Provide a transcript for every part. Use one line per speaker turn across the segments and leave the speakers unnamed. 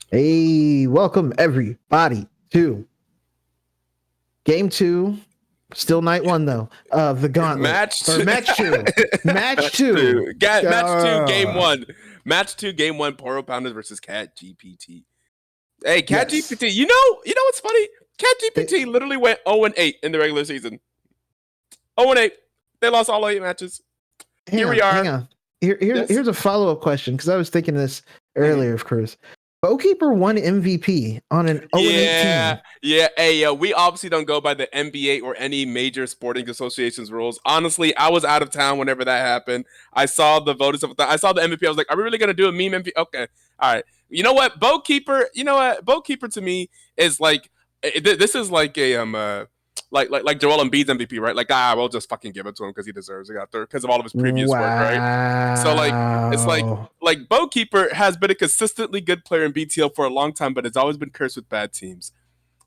Hey, welcome everybody to game two. Still night one though of the Gauntlet or match two. Match two.
Match two, game one. Match two, game one. Poro Pounders versus Cat GPT. Hey, Cat GPT. You know what's funny? Cat GPT literally went 0-8 in the regular season. 0-8. They lost all 8 matches. Here we are.
Hang on. Here's a follow-up question because I was thinking this earlier, of course. Goalkeeper won MVP on an 0-8 team.
Yeah. Hey, we obviously don't go by the NBA or any major sporting association's rules. Honestly, I was out of town whenever that happened. I saw the voters of that. I saw the MVP. I was like, are we really gonna do a meme MVP? Okay, all right. You know what, Boatkeeper? You know what, Boatkeeper to me is like this is like a like Joel Embiid's MVP, right? Like, we'll just fucking give it to him because he deserves it after because of all of his previous work, right? So like, it's like Boatkeeper has been a consistently good player in BTL for a long time, but has always been cursed with bad teams.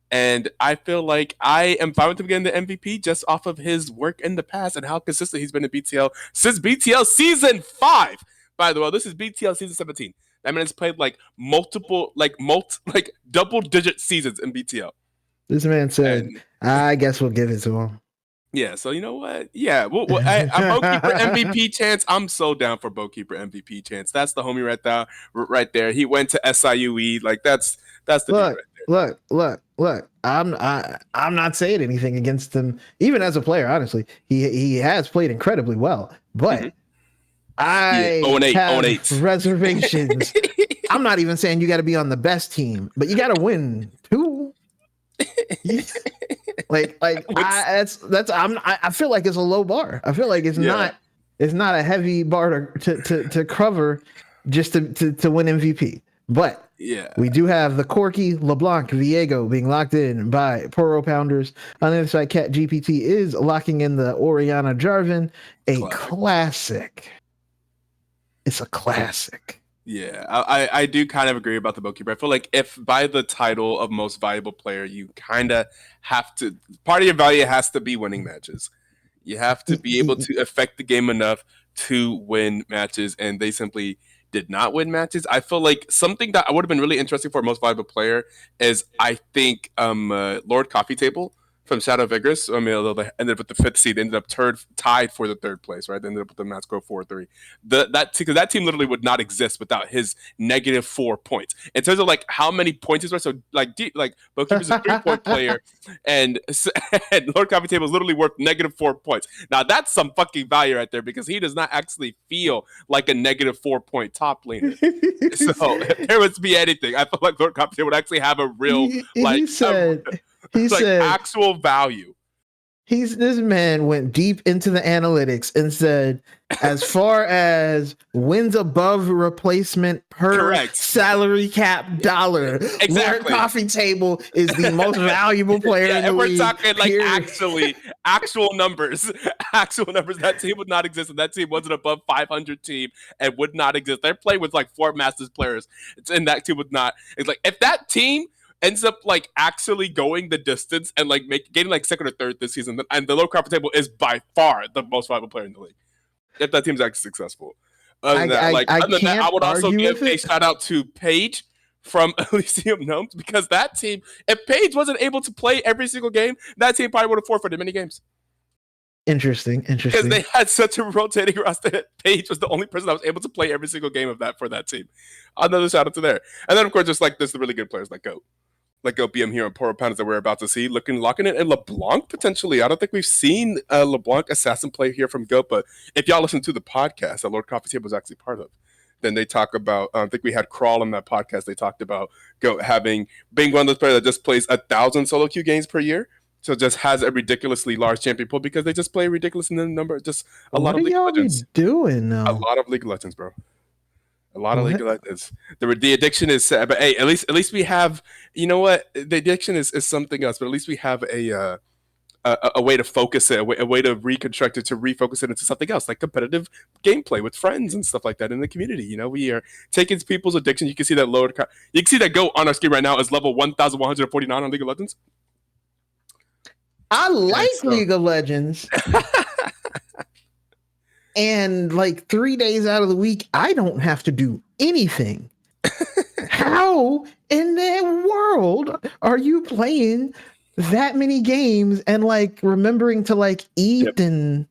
And I feel like I am fine with him getting the MVP just off of his work in the past and how consistent he's been in BTL since BTL season 5. By the way, this is BTL season 17. That means he's played like double-digit seasons in BTL.
This man said, I guess we'll give it to him.
Yeah, so you know what? Yeah, a Boatkeeper MVP chance. I'm so down for Boatkeeper MVP chance. That's the homie right there. He went to SIUE. Like that's the
dude right there. Look. I'm not saying anything against him, even as a player. Honestly, he has played incredibly well, but I have reservations. I'm not even saying you got to be on the best team, but you got to win too. I feel like it's a low bar. I feel like it's not a heavy bar to cover just to win MVP. But we do have the Corky LeBlanc Viego being locked in by Poro Pounders. On the other side, Cat GPT is locking in the Oriana Jarvin, a classic. It's a classic.
Yeah, I do kind of agree about the Boatkeeper. I feel like if by the title of most valuable player, you kind of have to, part of your value has to be winning matches. You have to be able to affect the game enough to win matches, and they simply did not win matches. I feel like something that would have been really interesting for a most valuable player is, I think, Lord Coffee Table from Shadow Vigorous. I mean, they ended up with the 5th seed, ended up tied for the 3rd place, right? They ended up with the match score 4-3. Because that team literally would not exist without his -4 points. In terms of like how many points he's worth, so Boatkeeper's a 3-point player, and Lord Coffee Table is literally worth -4 points. Now that's some fucking value right there because he does not actually feel like a -4 point top laner. So if there was to be anything, I feel like Lord Coffee Table would actually have a real
He said
actual value.
This man went deep into the analytics and said, as far as wins above replacement per salary cap dollar, Lord Coffee Table is the most valuable player in the league.
We're talking like actual numbers. Actual numbers. That team would not exist, and that team was an above 500 team and would not exist. They're playing with like 4 Masters players, and that team would not. It's like if that team ends up like actually going the distance and like getting like 2nd or 3rd this season, and the low Coffee Table is by far the most valuable player in the league. If that team's actually successful. I would also give a shout out to Paige from Elysium Gnomes, because that team, if Paige wasn't able to play every single game, that team probably would have forfeited many games.
Interesting.
Because they had such a rotating roster that Paige was the only person that was able to play every single game of that for that team. Another shout out to there. And then of course just like there's the really good players like Goat. Like BM here and Poro Pounders that we're about to see, locking it in LeBlanc potentially. I don't think we've seen a LeBlanc assassin play here from Goat, but if y'all listen to the podcast that Lord Coffee Table was actually part of, then they talk about, I think we had Crawl on that podcast, they talked about Goat being one of those players that just plays 1,000 solo queue games per year, so just has a ridiculously large champion pool because they just play ridiculous in the number, just a lot of League of Legends.
Doing now?
A lot of League of Legends, bro. A lot of League of Legends. The addiction is sad, but hey, at least we have, you know what? The addiction is something else, but at least we have a way to focus it, a way to reconstruct it, to refocus it into something else, like competitive gameplay with friends and stuff like that in the community. You know, we are taking people's addiction. You can see that you can see that Go on our screen right now is level 1,149 on League of Legends.
I like League of Legends. And like 3 days out of the week, I don't have to do anything. how in the world are you playing that many games and like remembering to like eat and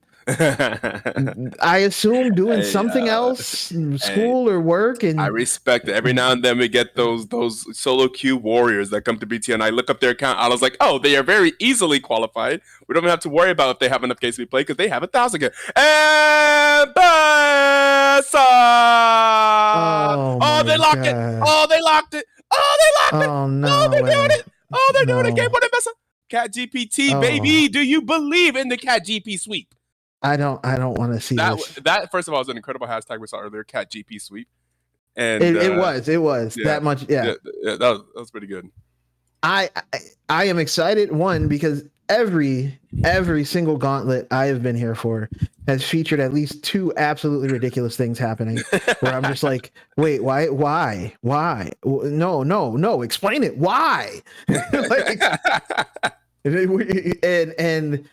I assume doing something else, school or work? And
I respect it. Every now and then we get those solo queue warriors that come to BTL, and I look up their account. I was like, oh, they are very easily qualified. We don't have to worry about if they have enough games to play because they have 1,000 games. And oh, they locked it. Oh, they locked it. Oh, they locked it.
Oh no!
Oh, they're doing it. Oh, they're doing it. Game winning Mesa. Cat GPT, baby. Do you believe in the Cat GP sweep?
I don't want to see this.
That first of all was an incredible hashtag we saw earlier, Cat GP sweep. And
it was that much. Yeah,
that was pretty good.
I am excited, one, because every single gauntlet I have been here for has featured at least two absolutely ridiculous things happening where I'm just like, wait, why? No, explain it. Why? Like, and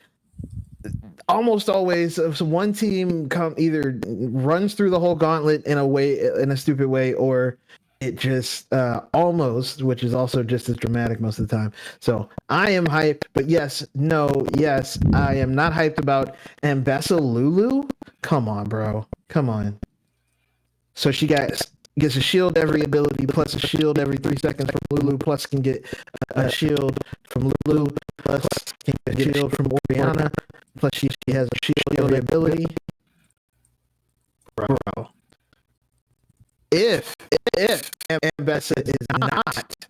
almost always one team either runs through the whole gauntlet in a stupid way, or it just almost, which is also just as dramatic most of the time. So I am hyped, but yes, I am not hyped about Ambessa Lulu. Come on, bro. Come on. So she gets a shield every ability, plus a shield every 3 seconds from Lulu, plus can get a shield from Lulu, plus can get a shield from Oriana, plus she has a shield ability. Bro. If Ambessa is not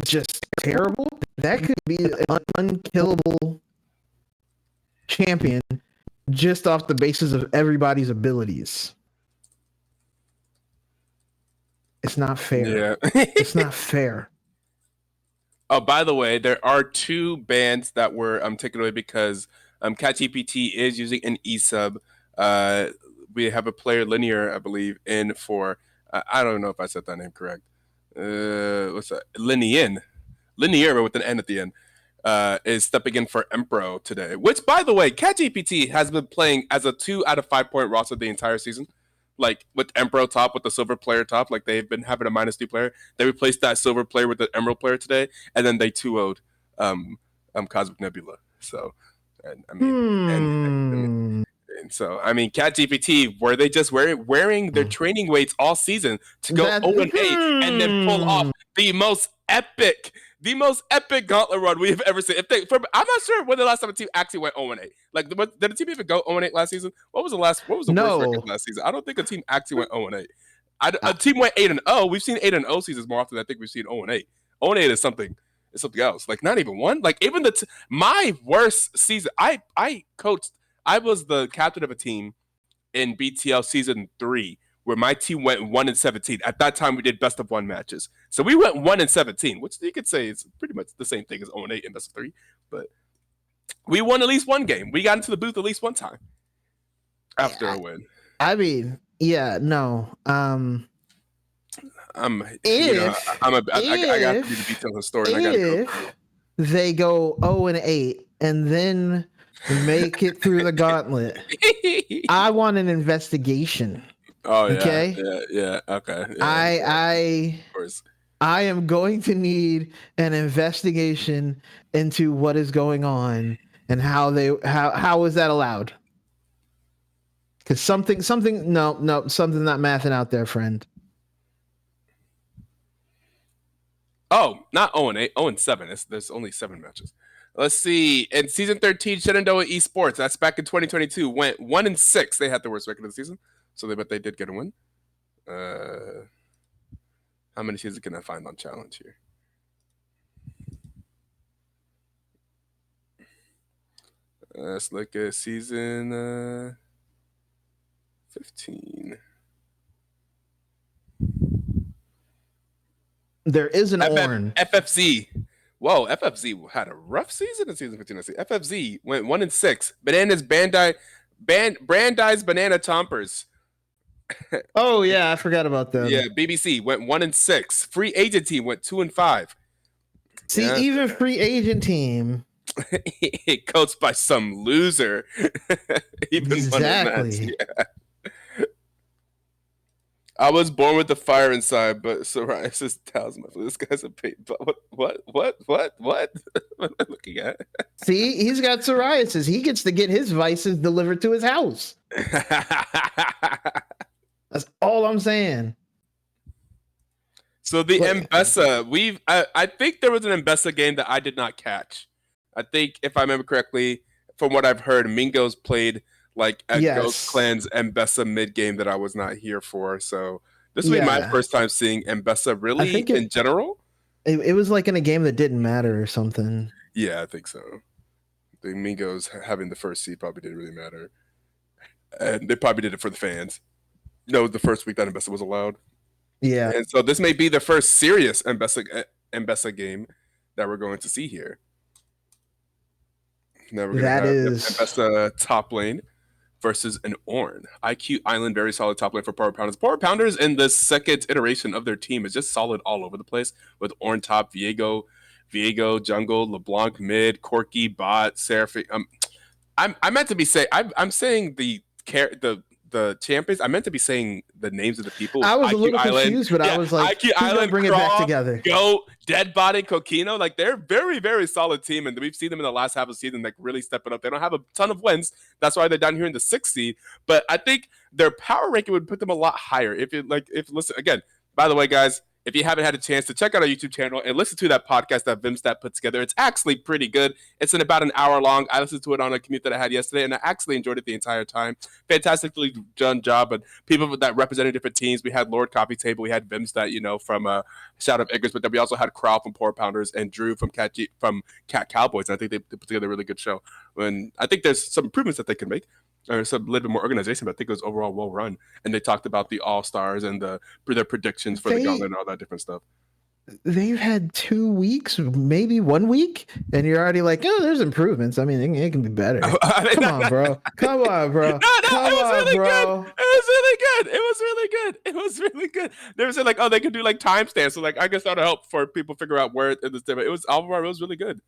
just terrible, that could be an unkillable champion just off the basis of everybody's abilities. It's not fair. Yeah. It's not fair.
Oh, by the way, there are 2 bans that were taken away because Cat GPT is using an eSub. We have a player Linear, I believe, in for I don't know if I said that name correct. What's that? Linear with an N at the end. Is stepping in for Empro today. Which, by the way, Cat GPT has been playing as a 2 out of 5 point roster the entire season. Like with Empro top, with the silver player top, like they've been having a -2 player. They replaced that silver player with the emerald player today, and then they 2-0'd Cosmic Nebula. So, and I mean, and so I mean, Cat GPT, were they just wearing their training weights all season to go 0-8 and then pull off the most epic gauntlet run we have ever seen? I'm not sure when the last time a team actually went 0-8. Like, did a team even go 0-8 last season? What was the worst record last season? I don't think a team actually went 0-8. A team went 8-0. We've seen 8-0 seasons more often than I think we've seen 0-8. 0-8 is something else. Like, not even one. Like, even my worst season. I coached. I was the captain of a team in BTL season 3 where my team went 1-17. At that time, we did best of 1 matches. So we went 1-17, which you could say is pretty much the same thing as 0-8 and best of 3. But we won at least one game. We got into the booth at least one time after a win.
I mean, yeah, no.
I got to be the BTL historian.
If they go 0-8 and then make it through the gauntlet, I want an investigation.
Oh, yeah.
Okay.
Yeah. Okay. Yeah,
of course. I am going to need an investigation into what is going on and how is that allowed? Because something something's not mathing out there, friend.
Oh, not 0-8, 0-7. There's only 7 matches. Let's see. In season 13, Shenandoah Esports, that's back in 2022, went 1-6. They had the worst record of the season, but they did get a win. How many seasons can I find on challenge here? Let's look at season 15.
There is an orange.
FFZ. Whoa, FFZ had a rough season in season 15. I see. FFZ went 1-6. Bananas Brandeis Banana Chompers.
Oh yeah, I forgot about them.
Yeah, BBC went 1-6. Free agent team went 2-5.
See, even free agent team
coached by some loser. Even
exactly.
I was born with the fire inside, but psoriasis tells me this guy's a pain. What? What am I looking at?
See, he's got psoriasis. He gets to get his vices delivered to his house. That's all I'm saying.
So the M-Pesa, I think there was an M-Pesa game that I did not catch. I think, if I remember correctly, from what I've heard, Mingos played like a Ghost Clan's M-Pesa mid game that I was not here for. So this will be my first time seeing M-Pesa really in general.
It was like in a game that didn't matter or something.
Yeah, I think so. The Mingos having the first seed probably didn't really matter. And they probably did it for the fans. No, the first week that M-Pesa was allowed.
Yeah.
And so this may be the first serious M-Pesa game that we're going to see here. Now we're going to have M-Pesa top lane versus an Ornn. IQ Island, very solid top lane for Poro Pounders. Poro Pounders in the second iteration of their team is just solid all over the place with Ornn top, Viego jungle, LeBlanc mid, Corky bot, Seraphine. I meant to be saying I'm saying the champions. I meant to be saying the names of the people.
I was a little confused, but I was like,
IQ Island,
bring it back together.
Go, Deadbody, Coquino. Like, they're very, very solid team, and we've seen them in the last half of the season, like, really stepping up. They don't have a ton of wins. That's why they're down here in the 6th seed. But I think their power ranking would put them a lot higher. Listen, again, by the way, guys, if you haven't had a chance to check out our YouTube channel and listen to that podcast that Vimstat put together, it's actually pretty good. It's in about an hour long. I listened to it on a commute that I had yesterday, and I actually enjoyed it the entire time. Fantastically done job. And people that represented different teams. We had Lord Coffee Table. We had Vimstat, from Shout of Eggers, but then we also had Crow from Poro Pounders and Drew from Cat Cowboys. And I think they put together a really good show. And I think there's some improvements that they can make. There's a little bit more organization, but I think it was overall well run. And they talked about the All-Stars and their predictions for the Gauntlet and all that different stuff.
They've had 2 weeks, maybe 1 week, and you're already like, oh, there's improvements. I mean, it can be better. Come on, bro. Come on, bro.
It was really good. They were saying, like, oh, they could do, like, timestamps. So, like, I guess that'll help for people figure out where in this day. It was really good.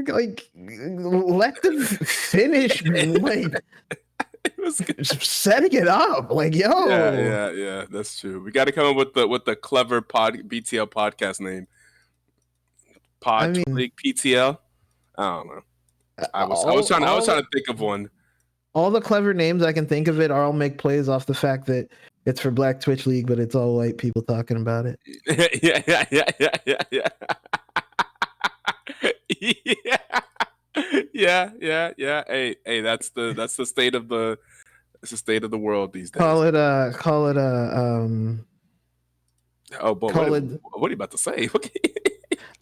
Like, let them finish, like,
it was good.
Setting it up, like, yo.
Yeah, that's true. We got to come up with the clever BTL podcast name. League PTL. I don't know. I was trying to think of one.
All the clever names I can think of it all make plays off the fact that it's for Black Twitch League, but it's all white people talking about it. Yeah. Hey, that's the state of the world these days. Call it
oh boy, what are you about to say?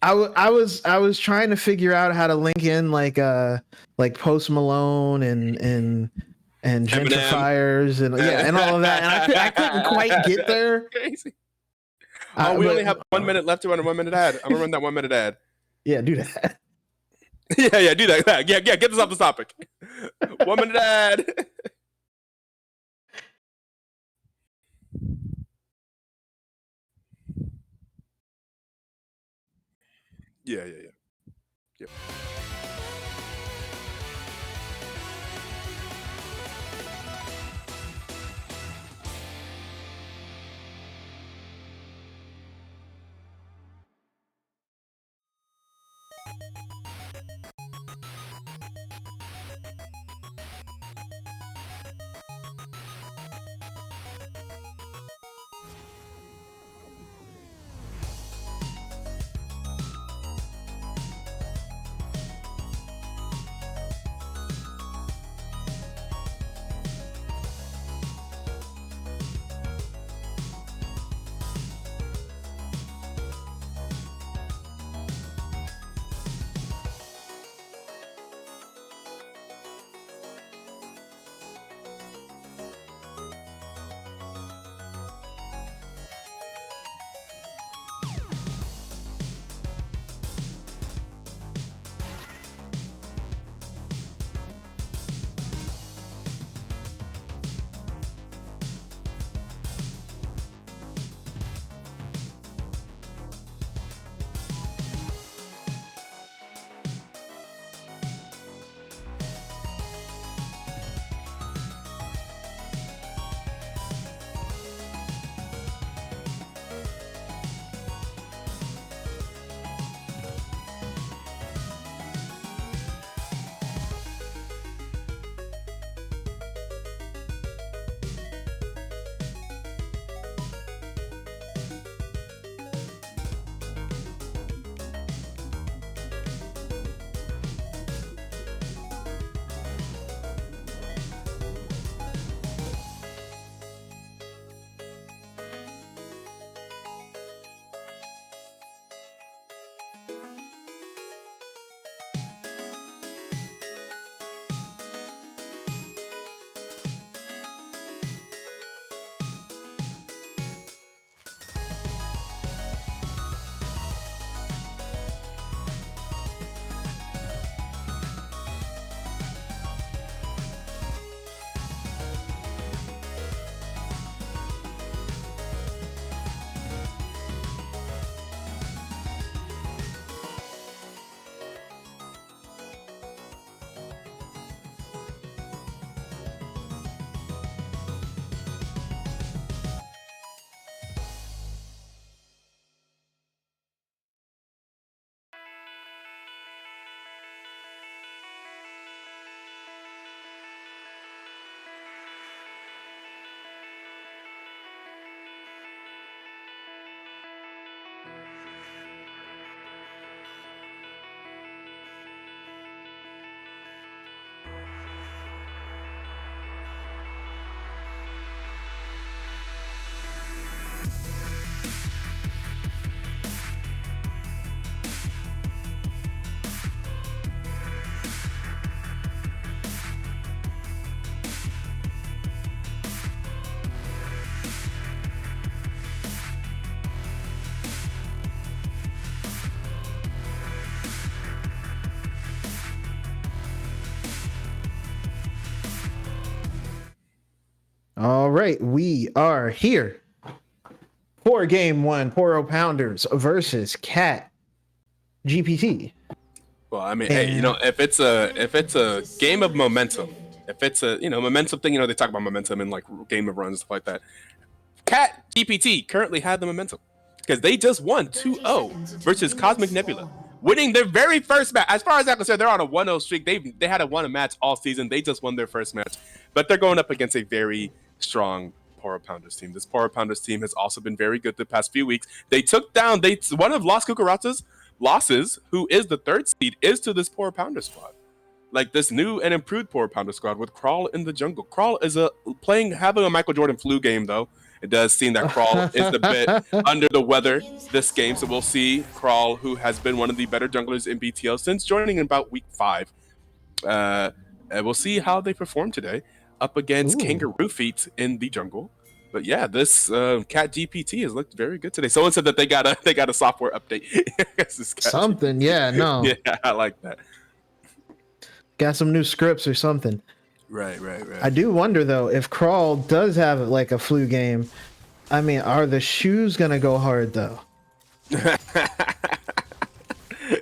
I was trying to figure out how to link in like Post Malone and gentrifiers and and all of that, and I couldn't quite get there.
Crazy. We only have 1 minute left to run a 1 minute ad. I'm gonna run that 1 minute ad.
Yeah, do that.
Yeah, do that. Yeah, get this off the topic. 1 minute ad. Yeah. Yep.
All right, we are here for game one, Poro Pounders versus Cat GPT.
Well, I mean, hey, if it's a game of momentum, if it's a momentum thing, they talk about momentum in like game of runs and stuff like that. Cat GPT currently had the momentum because they just won 2-0 versus Cosmic Nebula, winning their very first match. As far as I'm concerned, they're on a 1-0 streak. They hadn't won a match all season. They just won their first match, but they're going up against a very strong Poro Pounders team. This Poro Pounders team has also been very good the past few weeks. They took down one of Las Cucarachas' losses, who is the third seed, is to this Poro Pounder squad. Like this new and improved Poro Pounder squad with Crawl in the jungle. Crawl is having a Michael Jordan flu game though. It does seem that Crawl is a bit under the weather this game, so we'll see Crawl, who has been one of the better junglers in BTL since joining in about week 5. And we'll see how they perform today up against Kangaroo Feet in the jungle. But yeah, this Cat GPT has looked very good today. Someone said that they got a software update.
Something, yeah, no.
Yeah, I like that.
Got some new scripts or something.
Right.
I do wonder though, if Crawl does have like a flu game, I mean, are the shoes gonna go hard though?
Yeah,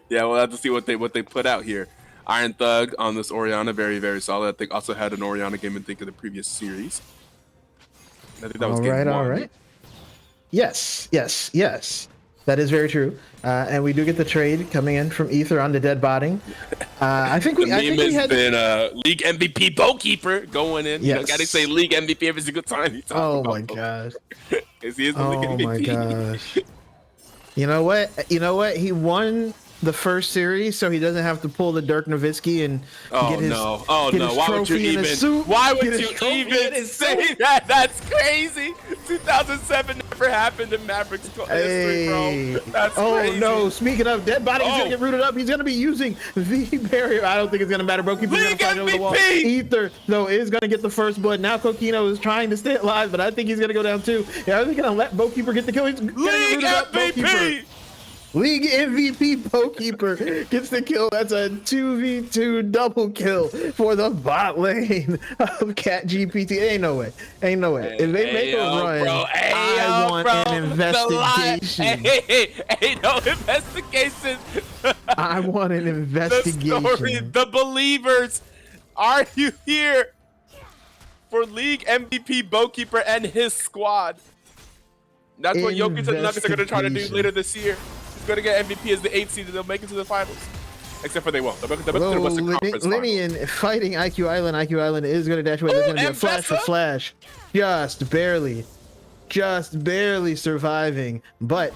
we'll have to see what they put out here. Iron Thug on this Orianna, very, very solid. I think also had an Orianna game in the previous series. I think that was game 1.
All right. Yes. That is very true. And we do get the trade coming in from Ether on the dead botting. I think we had
been League MVP Bowkeeper going in.
Yes.
Gotta say League MVP every single time.
Oh my gosh.
Is he the League MVP?
Oh my gosh. You know what? He won the first series, so he doesn't have to pull the Dirk Nowitzki and get his
Why would you even say that? That's crazy. 2007 never happened in Mavericks history, bro. That's crazy.
No, speaking of dead body, he's gonna get rooted up. He's gonna be using the barrier. I don't think it's gonna matter, bro.
League MVP!
Ether though is gonna get the first blood. Now Kokino is trying to stay alive, but I think he's gonna go down too. Yeah, are they gonna let Bowkeeper get the kill? He's gonna get rooted up. Bowkeeper. League MVP Bowkeeper gets the kill. That's a 2v2 double kill for the bot lane of Cat GPT. Ain't no way. If they make a run, I want an investigation.
Ain't no investigation.
I want an investigation.
The story, the believers, are you here for League MVP Bowkeeper and his squad? That's what Jokic and Nuggets are going to try to do later this year. Going to get MVP as the 8th seed, and they'll make it to the finals. Except for they won't. They'll make it to the Western Conference
Linian fighting IQ Island. IQ Island is going to dash away. There's going to be a flash for Flash. Just barely surviving. But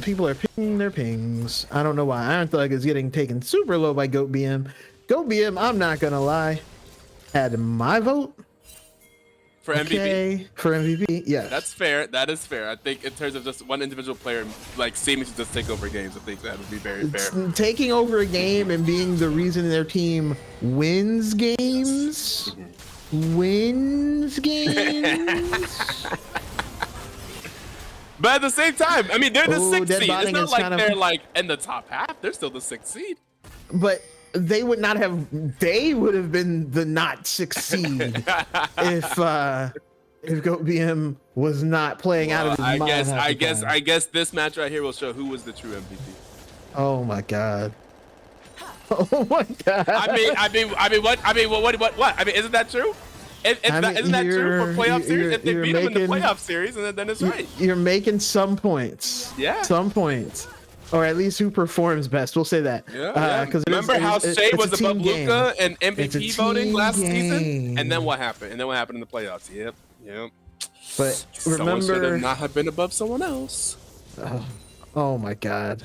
people are pinging their pings. I don't know why. Iron Thug is getting taken super low by Goat BM. Goat BM, I'm not going to lie, had my vote.
For MVP?
For MVP, yeah.
That's fair. That is fair. I think in terms of just one individual player, like seeming to just take over games, I think that would be very fair.
Taking over a game and being the reason their team wins games.
But at the same time, I mean, they're the 6th seed. It's not like they're like in the top half. They're still the 6th seed.
But they would have been the not 6th seed if Goat BM was not playing out of his mind.
I guess this match right here will show who was the true MVP.
Oh my god. Oh my god.
I mean, what? I mean, isn't that true? Isn't that true for playoff series? If they beat them in the playoff series, and then it's right.
You're making some points.
Yeah.
Some points. Or at least who performs best. We'll say that.
Yeah. Remember how Shea was above Luka in MVP voting last season? And then what happened? In the playoffs? Yep.
But
someone should not have been above someone else.
Oh my god.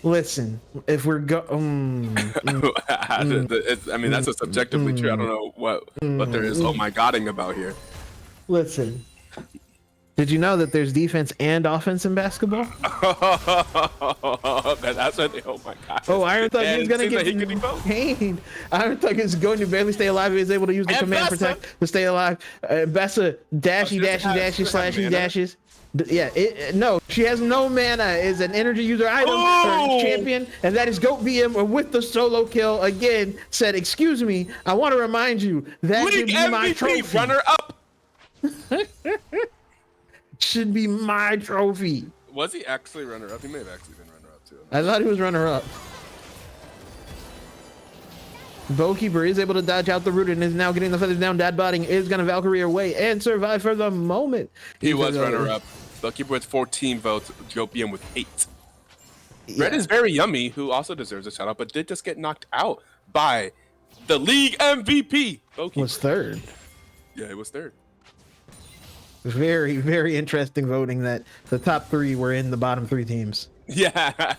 Listen, if we're I mean,
that's a subjectively true. I don't know what there is oh my godding about here.
Listen, Did you know that there's defense and offense in basketball?
That's what they, oh my god.
Oh, Iron Thug is going to get pain. Iron Thug is going to barely stay alive. He is able to use the command protect to stay alive. Bessa, dashy, slashy, dashes. Yeah, no, she has no mana. Is an energy user item champion, and that is Goat BM with the solo kill again. Said, excuse me, I want to remind you that should be my trophy.
Runner up.
Should be my trophy.
Was he actually runner up? He may have actually been runner up too.
I thought he was runner up. Bowkeeper is able to dodge out the root and is now getting the feathers down. Dad Botting is going to Valkyrie away and survive for the moment.
He was runner up. Bowkeeper with 14 votes. Jopium with 8. Yeah. Red is very yummy, who also deserves a shout out, but did just get knocked out by the league MVP. Bowkeeper
was third.
Yeah, it was third.
Very, very interesting voting that the top 3 were in the bottom 3 teams.
Yeah.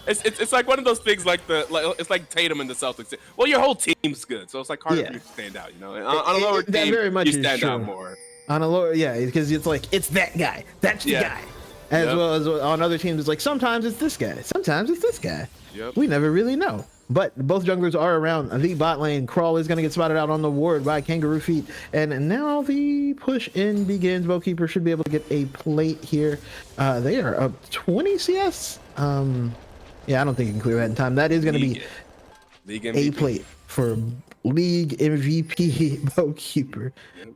It's like one of those things it's like Tatum and the Celtics. Well, your whole team's good, so it's like hard for you to stand out, you know. On a lower team, very much you stand out more.
On a lower, yeah, because it's like it's that guy, that's the guy. As well as on other teams, it's like sometimes it's this guy, sometimes it's this guy.
Yep.
We never really know. But both junglers are around the bot lane. Crawl is going to get spotted out on the ward by Kangaroo Feet. And now the push in begins. Bowkeeper should be able to get a plate here. They are up 20 CS. Yeah, I don't think you can clear that in time. That is going to be a plate for League MVP Bowkeeper.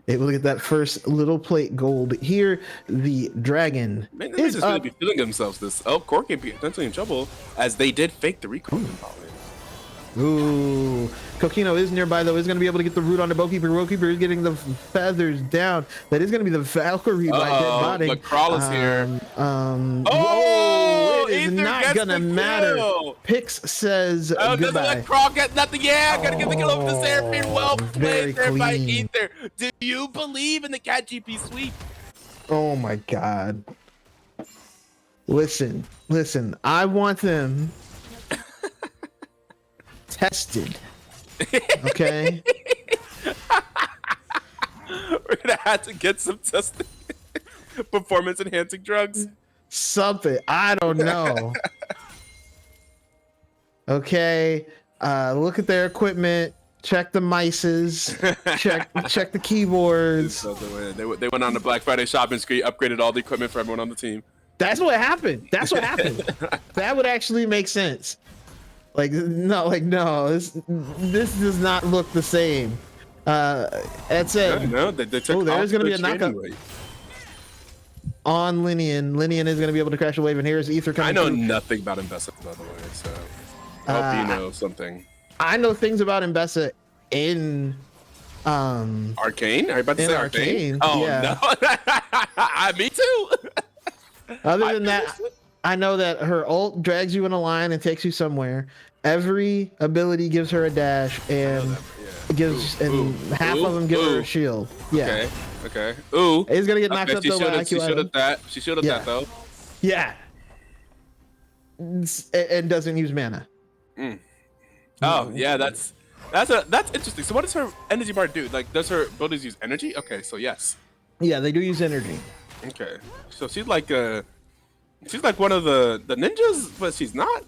Able to get that first little plate gold here. The Dragon
is just really be feeling themselves this. Oh, Corky potentially in trouble as they did fake the recall.
Ooh, Kokino is nearby though. Is going to be able to get the root onto Bowkeeper. Bowkeeper is getting the feathers down. That is going to be the Valkyrie by Dead Body.
The Crawl is here.
It is not going to matter. Pix says goodbye.
Doesn't let Crawl get nothing. Yeah, gotta get the kill over the Seraphine. Well played there by Ether. Do you believe in the Cat GP sweep?
Oh my God. Listen. I want them tested. Okay.
We're gonna have to get some testing. Performance enhancing drugs.
Something. I don't know. Okay. Look at their equipment. Check the mices. check the keyboards.
They went on the Black Friday shopping spree, upgraded all the equipment for everyone on the team.
That's what happened. That would actually make sense. No, this does not look the same. That's it.
No, they took
there's gonna be a knockup on Linian. Linian is gonna be able to crash a wave, and here's Ether coming.
I know nothing about Mbessa, by the way, so I hope you know something.
I know things about Mbessa in
Arcane. Are you about to say Arcane? Oh
yeah.
No, me too.
Other than that, I know that her ult drags you in a line and takes you somewhere. Every ability gives her a dash, and half of them give her a shield. Yeah.
Okay. Ooh.
He's gonna get knocked up though.
She shielded that. She shielded that though.
Yeah. And doesn't use mana.
Oh yeah, that's interesting. So what does her energy bar do? Like, does her abilities use energy? Okay, so yes.
Yeah, they do use energy.
Okay, so she's like one of the ninjas, but she's not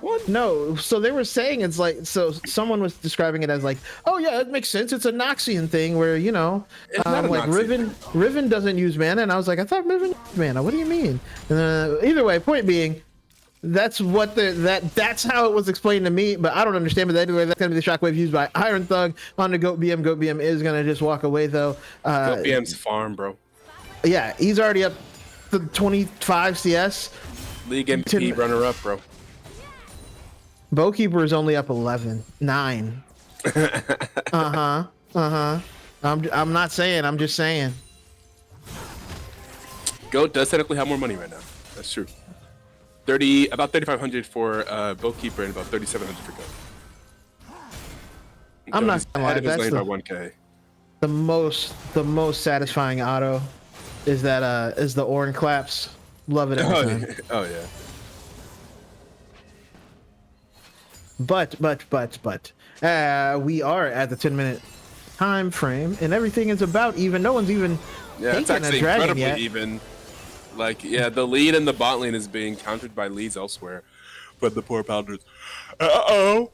one.
No, so they were saying it's like, so someone was describing it as like, oh yeah, it makes sense. It's a Noxian thing where, you know, like Riven doesn't use mana, and I was like, I thought Riven used mana. What do you mean? Either way, point being, that's what that's how it was explained to me, but I don't understand. But anyway, that's gonna be the shockwave used by Iron Thug on the Goat BM. Goat BM is gonna just walk away though.
Goat BM's farm, bro.
Yeah, he's already up to 25 CS.
League MVP runner-up, bro.
Bowkeeper is only up 9. I'm not saying. I'm just saying.
Goat does technically have more money right now. That's true. About 3,500 for Bowkeeper and about 3,700 for Goat.
I'm not gonna lie. That's
by 1K.
The most satisfying auto is the Orin claps. Love it every time.
Oh yeah.
But we are at the 10-minute time frame, and everything is about even. No one's even
it's actually incredibly even. Like, yeah, the lead in the bot lane is being countered by leads elsewhere. But the Poro Pounders. Uh-oh.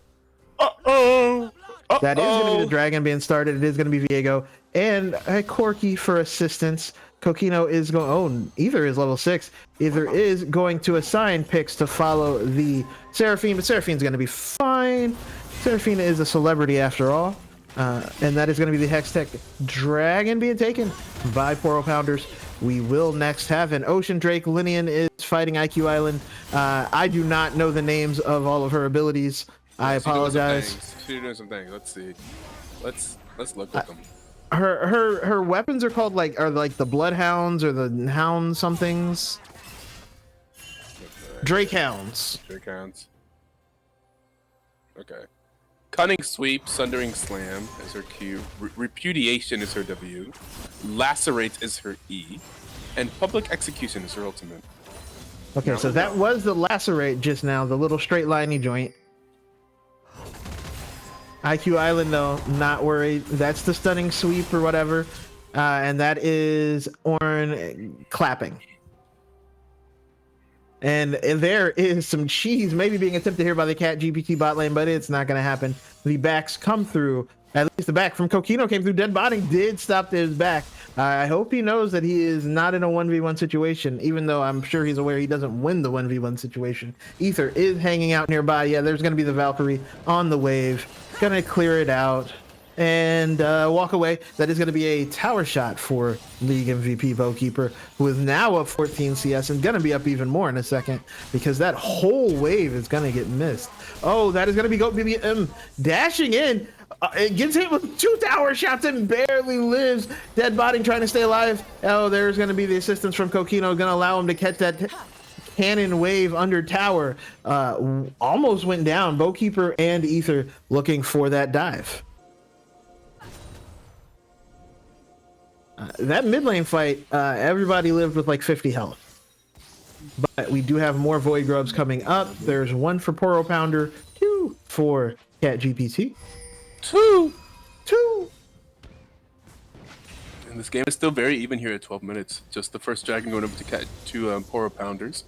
That is going to be the dragon being started. It is going to be Viego and a Corki for assistance. Kokino is going. Oh, Ether is level 6. Ether is going to assign picks to follow the Seraphine, but Seraphine's going to be fine. Seraphine is a celebrity after all, and that is going to be the Hextech dragon being taken by Poro Pounders. We will next have an Ocean Drake. Linian is fighting IQ Island. I do not know the names of all of her abilities. I apologize.
She's doing some things. Let's see. Let's look at them.
Her weapons are called like the Bloodhounds or the Hound somethings. Drake Hounds.
Drake Hounds. Okay. Cunning Sweep, Sundering Slam is her Q. Repudiation is her W. Lacerate is her E. And Public Execution is her ultimate.
Okay, now so that was the Lacerate just now, the little straight liney joint. IQ Island, though, not worried. That's the Stunning Sweep or whatever. And that is Ornn clapping. And there is some cheese maybe being attempted here by the Cat GPT bot lane, but it's not going to happen. The backs come through. At least the back from Kokino came through. Dead Botting did stop his back. I hope he knows that he is not in a 1v1 situation, even though I'm sure he's aware he doesn't win the 1v1 situation. Ether is hanging out nearby. Yeah, there's going to be the Valkyrie on the wave. Going to clear it out and walk away. That is going to be a tower shot for League MVP Bowkeeper, who is now up 14 CS and going to be up even more in a second because that whole wave is going to get missed. Oh, that is going to be Goat BBM dashing in. It gets hit with 2 tower shots and barely lives. Dead Botting trying to stay alive. Oh, there's going to be the assistance from Kokino, going to allow him to catch that cannon wave under tower. Almost went down. Bowkeeper and Ether looking for that dive. That mid lane fight, everybody lived with like 50 health. But we do have more Void Grubs coming up. There's 1 for Poro Pounder, 2 for Cat GPT. 2.
And this game is still very even here at 12 minutes. Just the first dragon going over to Poro Pounders.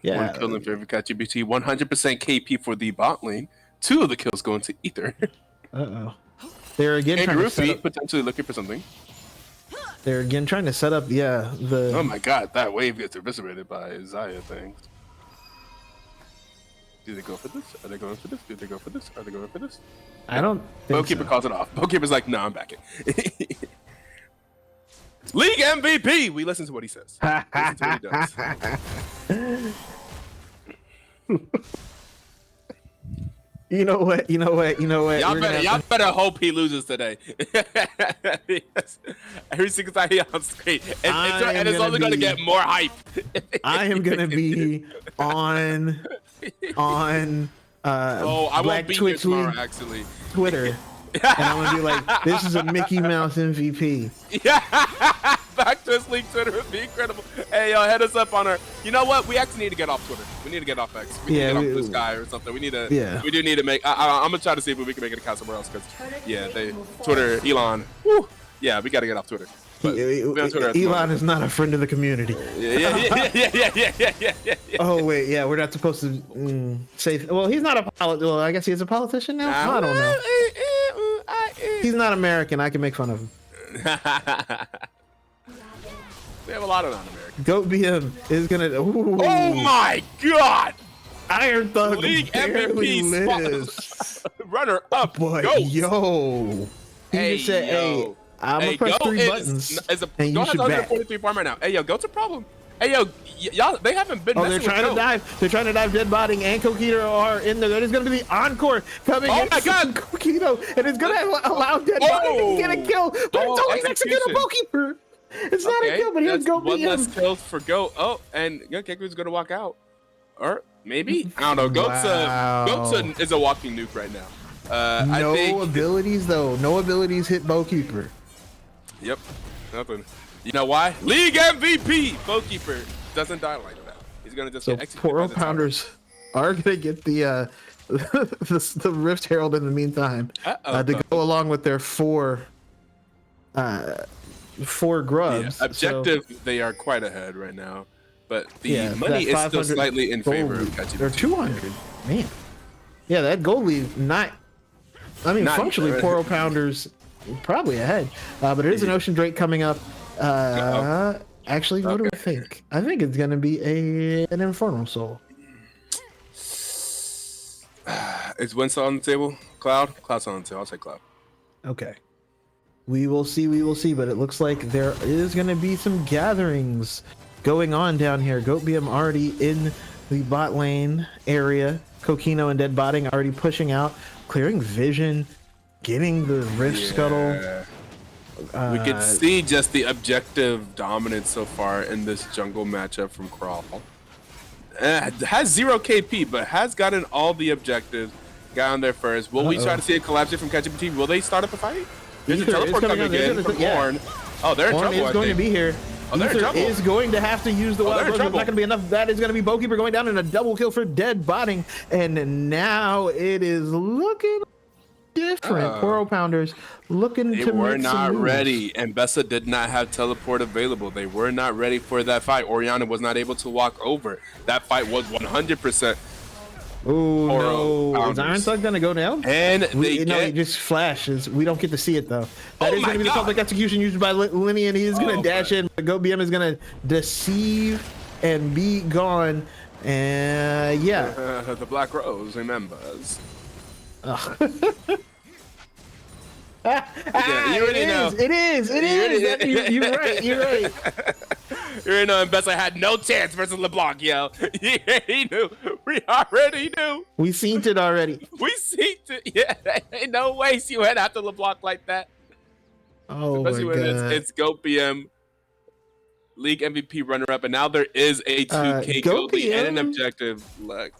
Yeah.
1 kill in favor of Cat GPT. 100% KP for the bot lane. 2 of the kills going to Ether.
Uh-oh. They're again trying to set up,
potentially looking for something.
They're again trying to set up, yeah, the...
Oh my god, that wave gets eviscerated by Zaya thing. Do they go for this? Are they going for this? Do they go for this? Are they going for this?
I don't think
Bowkeeper calls it off. Bowkeeper's like, no, I'm backing. League MVP! We listen to what he says. Listen to what he does.
You know what?
Y'all better hope he loses today. Every single time he's on screen. And it's only going to get more hype.
I am going to be on
I won't be
Twitch
here tomorrow, actually.
Twitter. And I'm going to be like, this is a Mickey Mouse MVP.
Yeah. Back to his league Twitter would be incredible. Hey, yo, head us up on our... You know what? We actually need to get off Twitter. We need to get off X. We need to get off Blue Sky or something. We need to... Yeah. We do need to make... I'm going to try to see if we can make an account somewhere else because, yeah, Twitter, Elon... Whew, yeah, we got to get off Twitter.
Elon is not a friend of the community.
Yeah.
Oh, wait, yeah, we're not supposed to say... Well, he's not a politician. Well, I guess he's a politician now? I don't know. He's not American. I can make fun of him.
We have a lot of non-Americans.
Goat BM is gonna. Ooh.
Oh my god!
Iron Thug
League MVP runner up.
Boy,
Goat.
yo. He just said, hey, I'm gonna press 3 buttons.
And you should back. 143 farm right now. Hey, yo, Goat's a problem. Hey, yo, y'all, they haven't been.
Oh, they're trying to dive. They're trying to dive. Dead Botting and Kokino are in there. That is going to be the encore coming.
Oh my god,
Kokino, and it's going to allow Dead Botting to get a kill. But it's only next to get a Bowkeeper. It's not a kill, but he'll go
one less kills for Goat. Oh, and Keku's going to walk out, or maybe I don't know. Goat's is a walking nuke right now.
No abilities though. No abilities hit Bowkeeper.
Yep, nothing. You know why? League MVP Bowkeeper doesn't die like that. He's gonna just get executed.
Poro Pounders are gonna get the Rift Herald in the meantime to go along with their 4 4 grubs.
Yeah, objective, so, they are quite ahead right now. But the money is still slightly in favor of Cat GPT.
They're 200. Man. Yeah, that gold lead, functionally, Poro Pounders probably ahead. But there is an Ocean Drake coming up. Actually, what do we think? I think it's going to be an Infernal Soul.
Is Winslow on the table? Cloud? Cloud's on the table. I'll say Cloud.
Okay. We will see, but it looks like there is going to be some gatherings going on down here. GoatBM already in the bot lane area. Kokino and Dead Botting already pushing out, clearing vision, getting the Rift Scuttle.
We could see just the objective dominance so far in this jungle matchup from Crawl. Has 0 KP, but has gotten all the objectives. Got on there first. Will we try to see a collapse from Cat GPT? Will they start up a fight? There's a teleport coming in from Ornn. Oh, they're in trouble.
Ornn is going to be here. Ether is going to have to use the wild. There's not going to be enough. That is going to be Bowkeeper going down in a double kill for Dead Botting. And now it is looking different. Poro Pounders looking to make some moves.
They were not ready, and Bessa did not have teleport available. They were not ready for that fight. Orianna was not able to walk over. That fight was 100%.
Oh no! Is Ironthug gonna go down?
And
it just flashes. We don't get to see it though. That is gonna be the public execution used by Lenny, and he's gonna dash in. GoatBM is gonna deceive and be gone. And
the Black Rose remembers. You already know.
It is. You're right.
You already know, and Bessa had no chance versus LeBlanc, yo. He knew. We already knew.
We seen it already.
Yeah, ain't no way she went after LeBlanc like that.
Oh,
especially
my God.
It's GoatBM, League MVP runner-up, and now there is a 2K gold lead and an objective.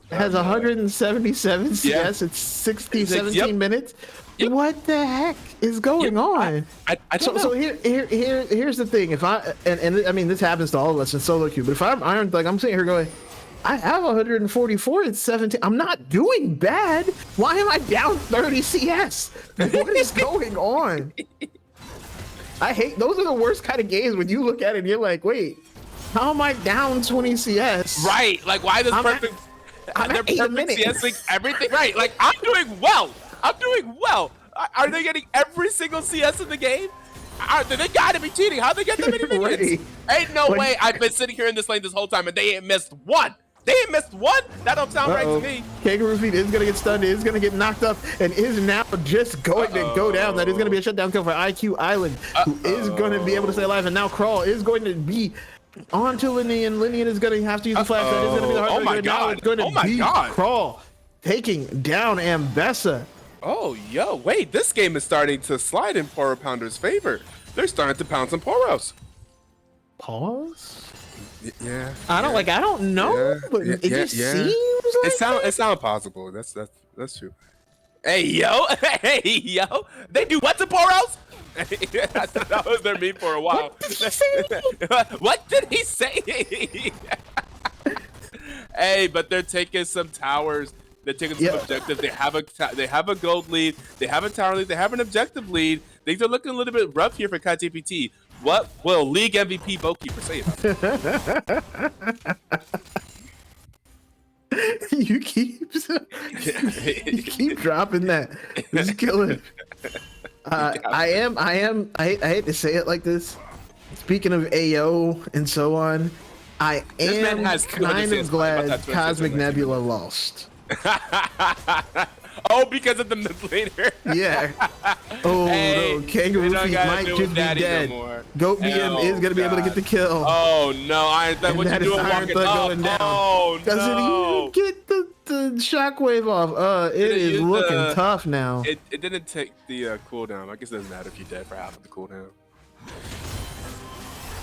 Has 177 CS. It's 17 minutes. Yep. What the heck is going on?
I don't know.
So here's the thing. If I I mean, this happens to all of us in solo queue, but if I'm Ironthug, I'm sitting here going, I have 144 at 17. I'm not doing bad. Why am I down 30 CS? What is going on? I hate those are the worst kind of games when you look at it and you're like, wait, how am I down 20 CS?
Right. Like, why does perfect CSing everything? Right. Like, I'm doing well. Are they getting every single CS in the game? They gotta be cheating. How'd they get that many minions? Ain't no way I've been sitting here in this lane this whole time and they ain't missed one. That don't sound right to me.
Kangaroo Feet is gonna get stunned, is gonna get knocked up, and is now just going to go down. That is gonna be a shutdown kill for IQ Island, who is gonna be able to stay alive, and now Crawl is going to be onto Linian. Linian is gonna have to use the flash. That is gonna be the hard
my God.
It's going to be Crawl taking down Ambessa.
Oh, yo, wait, this game is starting to slide in Poro Pounders' favor. They're starting to pound some Poros.
Pause?
Yeah.
I don't know, but it just seems like
it sounds possible. That's true. Hey, yo. They do what to Poros? That was their meme for a while. What did he say? Hey, but they're taking some towers. They're taking some objectives. They have a gold lead. They have a tower lead. They have an objective lead. Things are looking a little bit rough here for Cat GPT. What will League MVP Bowkeeper say about it?
You keep dropping that. Just kill it. I hate to say it like this. Speaking of AO and so on, I am kind of glad Cosmic Nebula lost.
Oh, because of the mid laner.
Yeah. Oh, no. Kangaroo Feet might just be dead. GoatBM is going to be able to get the kill.
Oh, no. Ironthug, what you doing walking
going down.
Oh, no.
Doesn't even get the shockwave off. It is looking tough now.
It didn't take the cooldown. I guess it doesn't matter if you're dead for half of the cooldown.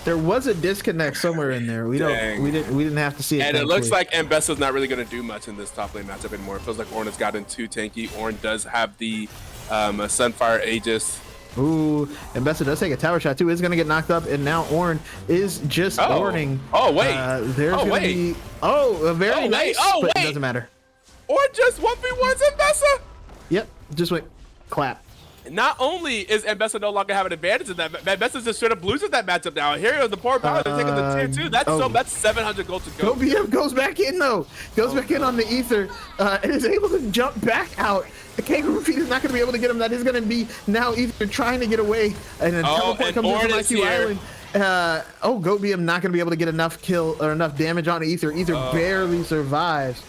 There was a disconnect somewhere in there. We didn't have to see it.
And it looks like Ambessa's not really going to do much in this top lane matchup anymore. It feels like Ornn has gotten too tanky. Ornn does have the Sunfire Aegis.
Ooh, Ambessa does take a tower shot too. Is going to get knocked up, and now Ornn is just Ornning.
Oh wait.
A very nice. But it doesn't matter.
Ornn just 1v1s Ambessa.
Yep. Just wait. Clap.
not only is Mbessa no longer having an advantage in that, Mbessa just straight up loses that matchup now. Here are the Poro Pounders taking the tier 2. That's 700 gold to go.
GoBM goes back in though. Goes back in on the ether and is able to jump back out. The Kangaroo Feet is not going to be able to get him. That is going to be now ether trying to get away. And then teleport comes in from IQ Island. GoBM not going to be able to get enough kill or enough damage on ether. Ether barely survives.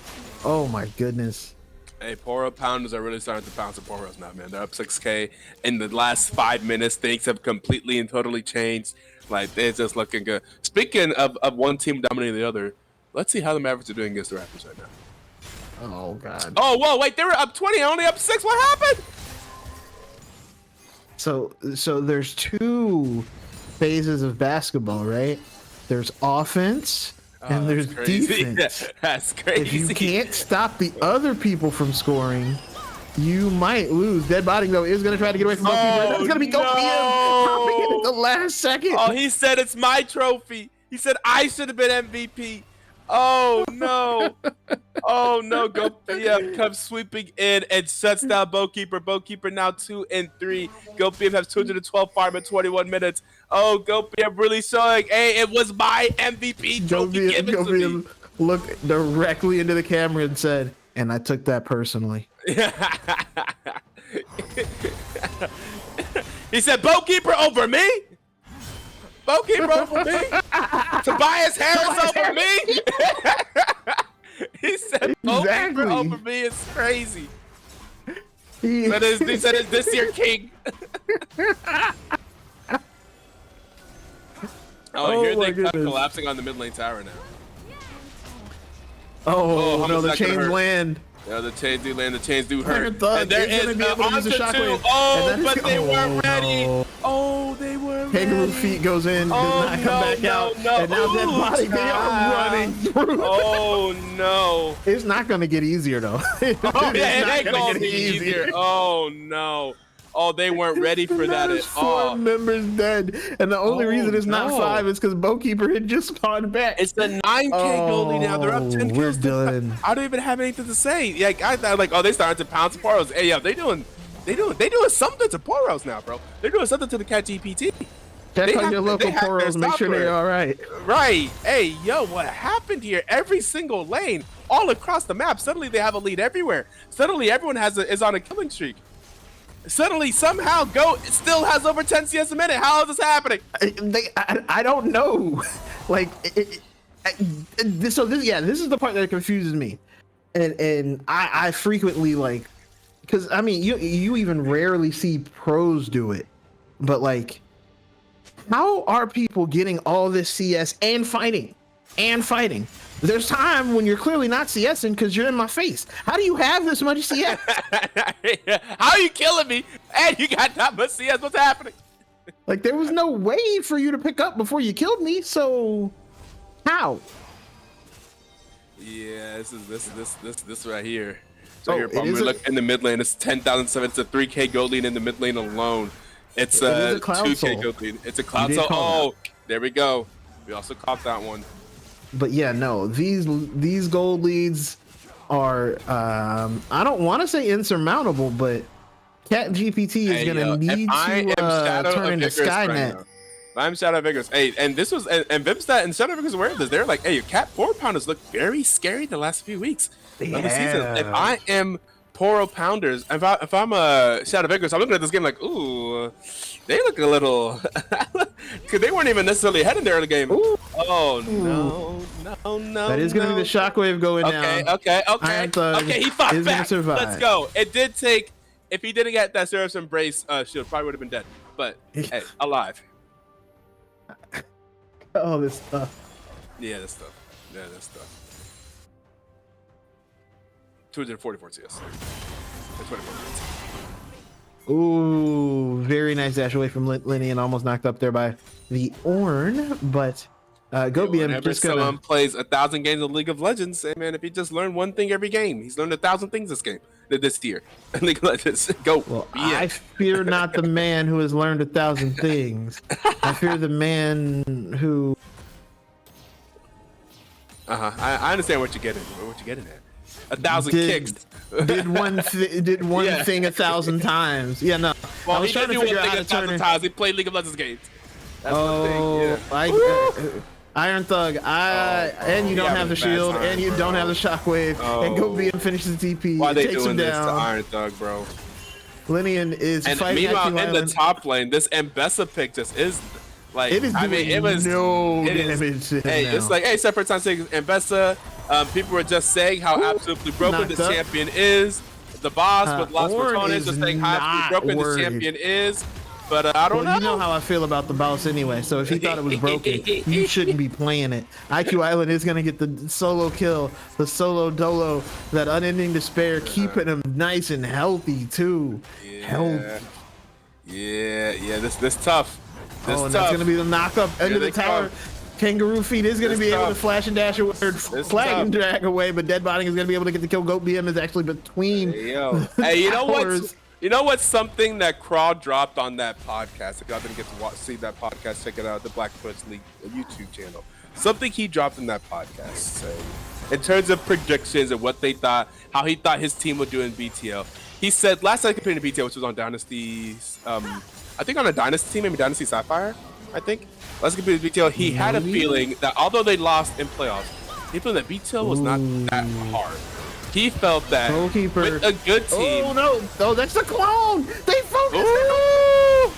Oh my goodness.
Hey, Poro Pounders are really starting to pound some Poros now, man. They're up 6K. In the last 5 minutes, things have completely and totally changed. Like, they're just looking good. Speaking of one team dominating the other, let's see how the Mavericks are doing against the Raptors right now.
Oh, God.
Oh, whoa, wait, they were up 20, only up 6. What happened?
So there's 2 phases of basketball, right? There's offense. And there's defense.
That's crazy.
If you can't stop the other people from scoring, you might lose. Dead Body, though, is going to try to get away from both people. That's going to be GoBM popping in at the last second.
Oh, he said it's my trophy. He said I should have been MVP. Oh, no. Oh, no. GoBM comes sweeping in and shuts down Bowkeeper. Bowkeeper now 2 and 3. GoBM has 212 farm in 21 minutes. Oh, GoBM really showing, hey, it was my MVP trophy given to me.
Looked directly into the camera and said, and I took that personally.
He said, Bowkeeper over me? Bowkeeper over me? Tobias Harris over me? He said, Bowkeeper over me is crazy. He said, is this your king? Oh, here they come collapsing on the mid lane tower now.
Oh no, the chains land.
Yeah, the chains do land. The chains do hurt.
And there is an onto 2.
Oh, but they weren't ready.
No.
Oh, they weren't
Kangaroo
ready.
Feet goes in, does not come back out. And now Dead Body, they are running through.
Oh, no.
It's not going to get easier, though.
Oh, yeah, it ain't going to get easier. Oh, no. Oh, they weren't ready for that at all.
4 members dead, and the only reason it's not 5 is because Bowkeeper had just spawned back.
It's the 9K goalie now. They're up 10K.
We're done.
I don't even have anything to say. Like I thought, like, oh, they started to pound some Poros. Hey, yeah, they doing something to Poros now, bro. They're doing something to the Cat GPT.
Check on your local Poros, make sure they're all right.
Right. Hey, yo, what happened here? Every single lane, all across the map. Suddenly they have a lead everywhere. Suddenly everyone is on a killing streak. Suddenly, somehow, Goat still has over 10 CS a minute. How is this happening?
I don't know. Like, this is the part that confuses me, and I frequently, like, because I mean, you even rarely see pros do it, but like, how are people getting all this CS and fighting? There's time when you're clearly not CSing because you're in my face. How do you have this much CS?
How are you killing me? And you got that much CS? What's happening?
Like, there was no way for you to pick up before you killed me, so how?
Yeah, this right here. So here, we look in the mid lane. It's 10,007. It's a 3K gold lead in the mid lane alone. It's a 2K gold lead. It's a cloud soul. Oh, there we go. We also caught that one.
But yeah, no, these gold leads are I don't want to say insurmountable, but Cat GPT is gonna need to turn into Skynet.
Right, I'm Shadow Vigorous. Hey, and this was and Vimstat and Shadow Vigorous aware of this. They're like, hey, your Cat Poro Pounders look very scary the last few weeks of the season. If I am Poro Pounders, if I'm a Shadow Vigorous, I'm looking at this game like, ooh, they look a little, because they weren't even necessarily ahead in the early game. Ooh. Oh no!
That is gonna be the shockwave going down.
Okay, he fought back. Let's go. It did take. If he didn't get that Seraph's Embrace shield, probably would have been dead. But hey, alive.
Oh, this stuff.
Yeah, this stuff. 244 CS. 24 minutes.
Ooh, very nice dash away from Lenny and almost knocked up there by the Ornn, but GoBM just gonna...
someone plays 1,000 games of League of Legends, hey man, if he just learned one thing every game, he's learned 1,000 things this year. League of Legends, go.
Well, I fear not the man who has learned 1,000 things. I fear the man who...
I understand what you're getting at. 1,000 kicks.
Did one thing 1,000 times. Yeah, no. I was trying to figure out how to turn it.
He played League of Legends games.
That's Iron Thug. And you don't have the shield, and you don't have the shockwave, and Goat BM finishes the TP.
Why they doing this to Iron Thug, bro?
Linian is fighting.
Meanwhile, in the top lane, this Mbessa pick just is like.
It is damage.
It's like, hey, separate time saying Mbessa. People were just saying how absolutely broken this champion is. The boss with lots of opponents just saying how absolutely broken this champion is. But I don't know.
You know how I feel about the boss anyway. So if he thought it was broken, you shouldn't be playing it. IQ Island is gonna get the solo kill, the solo dolo, that unending despair, keeping him nice and healthy too.
Yeah, this tough.
And that's gonna be the knockup into the tower. Kangaroo Feet is going to be able to flash and dash away, flag and drag away, but Dead Botting is going to be able to get the kill. Goat BM is actually between.
Hey, you know what? You know what's something that Crawl dropped on that podcast? If y'all didn't get to see that podcast, check it out, the Blackfoot's League YouTube channel. Something he dropped in that podcast, saying, in terms of predictions and what they thought, how he thought his team would do in BTL. He said last time compared to BTL, which was on Dynasty's, I think on a Dynasty team, maybe Dynasty Sapphire, I think. Let's get to BTL. He had a feeling that although they lost in playoffs, he felt that BTL was not that hard. He felt that with a good team.
Oh no! Oh, that's the clone. They focused.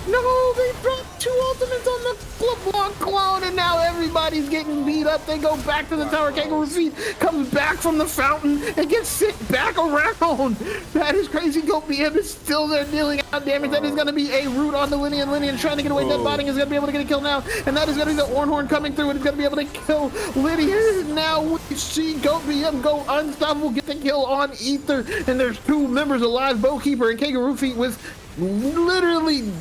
No, they dropped 2 ultimates on the LeBlanc clone, and now everybody's getting beat up. They go back to the tower. Kangaroo Feet comes back from the fountain and gets sent back around. That is crazy. Goat BM is still there dealing out damage. That is going to be a root on the Linian. Linian trying to get away. Dead Botting is going to be able to get a kill now, and that is going to be the Ornhorn coming through, and it's going to be able to kill Linian. Now we see Goat BM go unstoppable, get the kill on Ether, and there's 2 members alive, Bowkeeper and Kangaroo Feet, with literally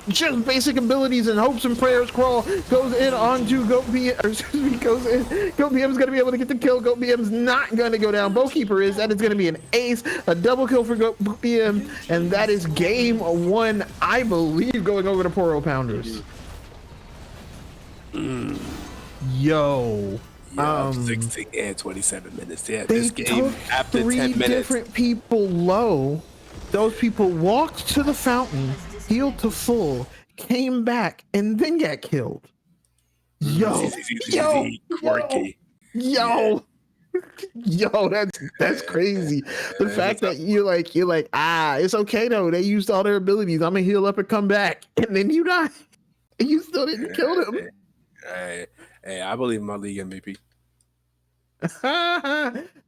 just basic abilities and hopes and prayers. Crawl goes in onto Goat BM, or excuse me, goes in. Goat BM's gonna be able to get the kill. Goat BM's not gonna go down. Bowkeeper is. That is gonna be an ace, a double kill for Goat BM, and that is game 1, I believe, going over to Poro Pounders. Yo,
16 and 27 minutes. Yeah,
this game after 10 minutes. 3 different people low. Those people walked to the fountain, healed to full, came back, and then got killed. Yo, that's crazy. The fact that you're like, it's okay though. They used all their abilities. I'm gonna heal up and come back, and then you die, and you still didn't kill them.
Hey, I believe in my league MVP.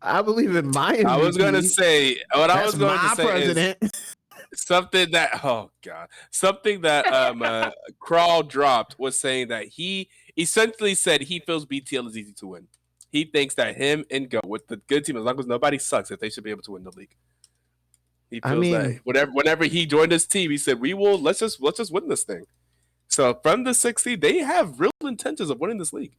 I believe in my MVP.
I was gonna say what I was going to say president. Is something that Crawl dropped was saying that he essentially said he feels BTL is easy to win. He thinks that him and Go with the good team, as long as nobody sucks, that they should be able to win the league. He feels that whenever he joined his team, he said, let's just win this thing. So from the 60, they have real intentions of winning this league.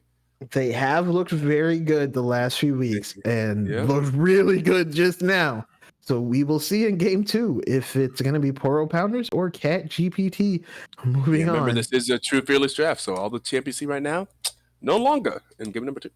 They have looked very good the last few weeks and looked really good just now. So we will see in game 2 if it's going to be Poro Pounders or Cat GPT. Moving on.
Remember, this is a true fearless draft. So all the champions see right now, no longer in game number 2.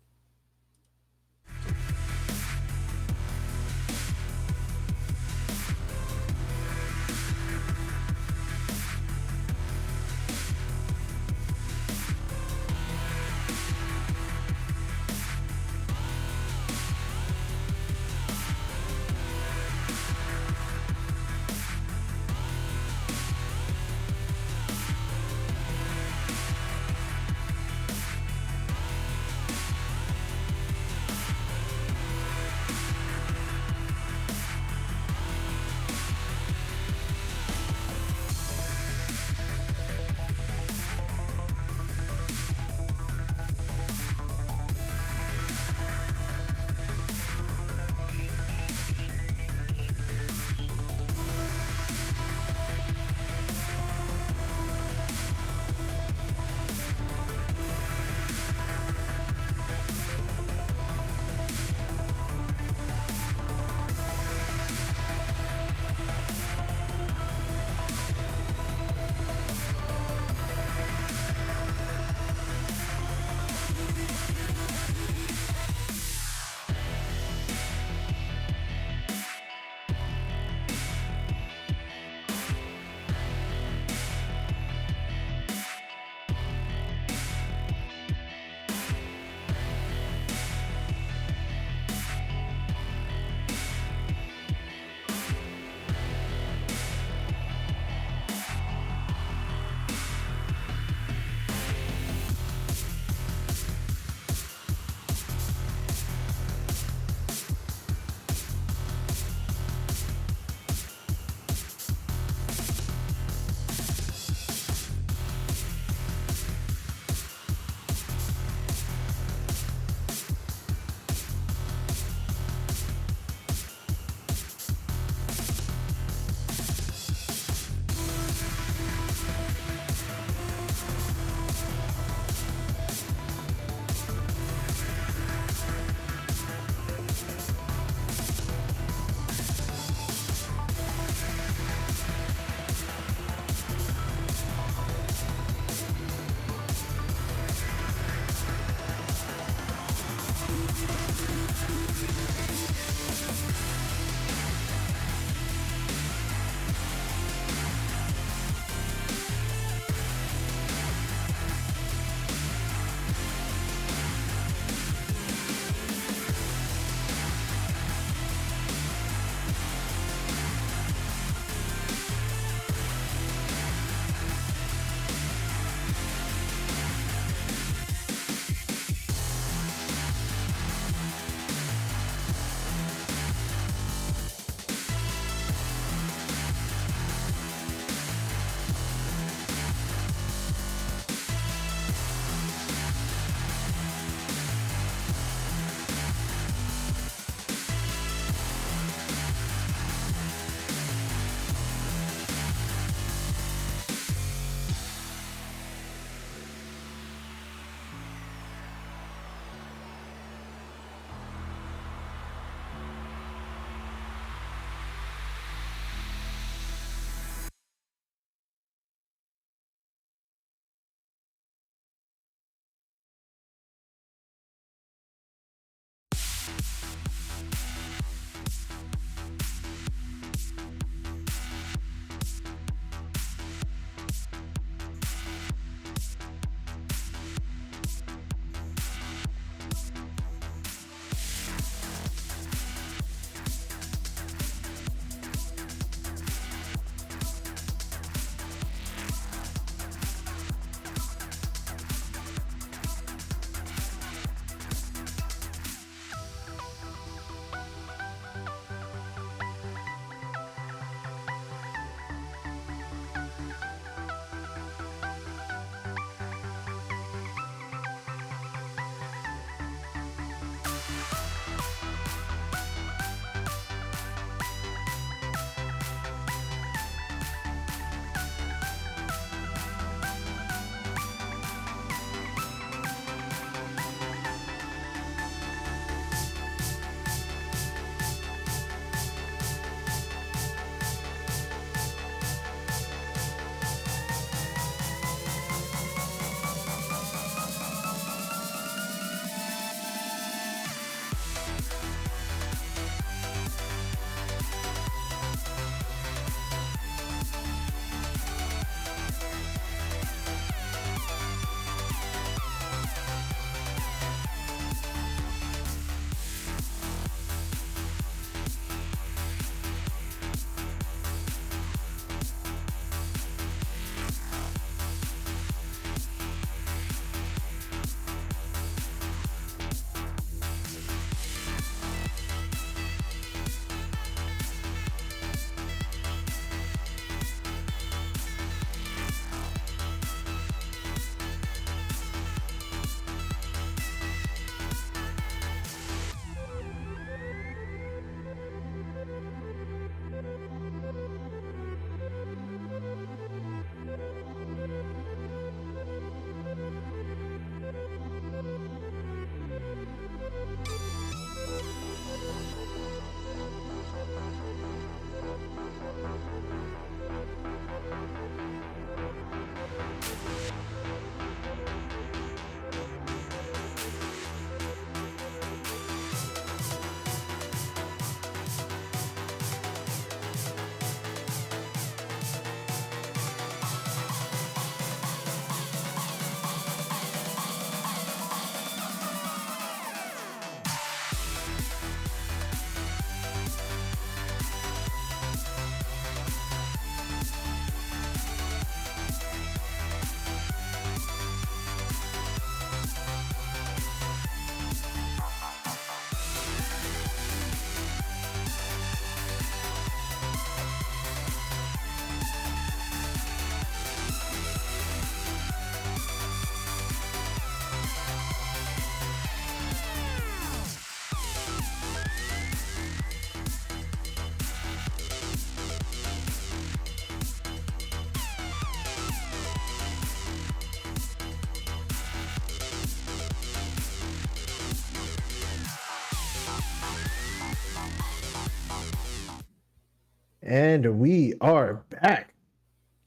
And we are back.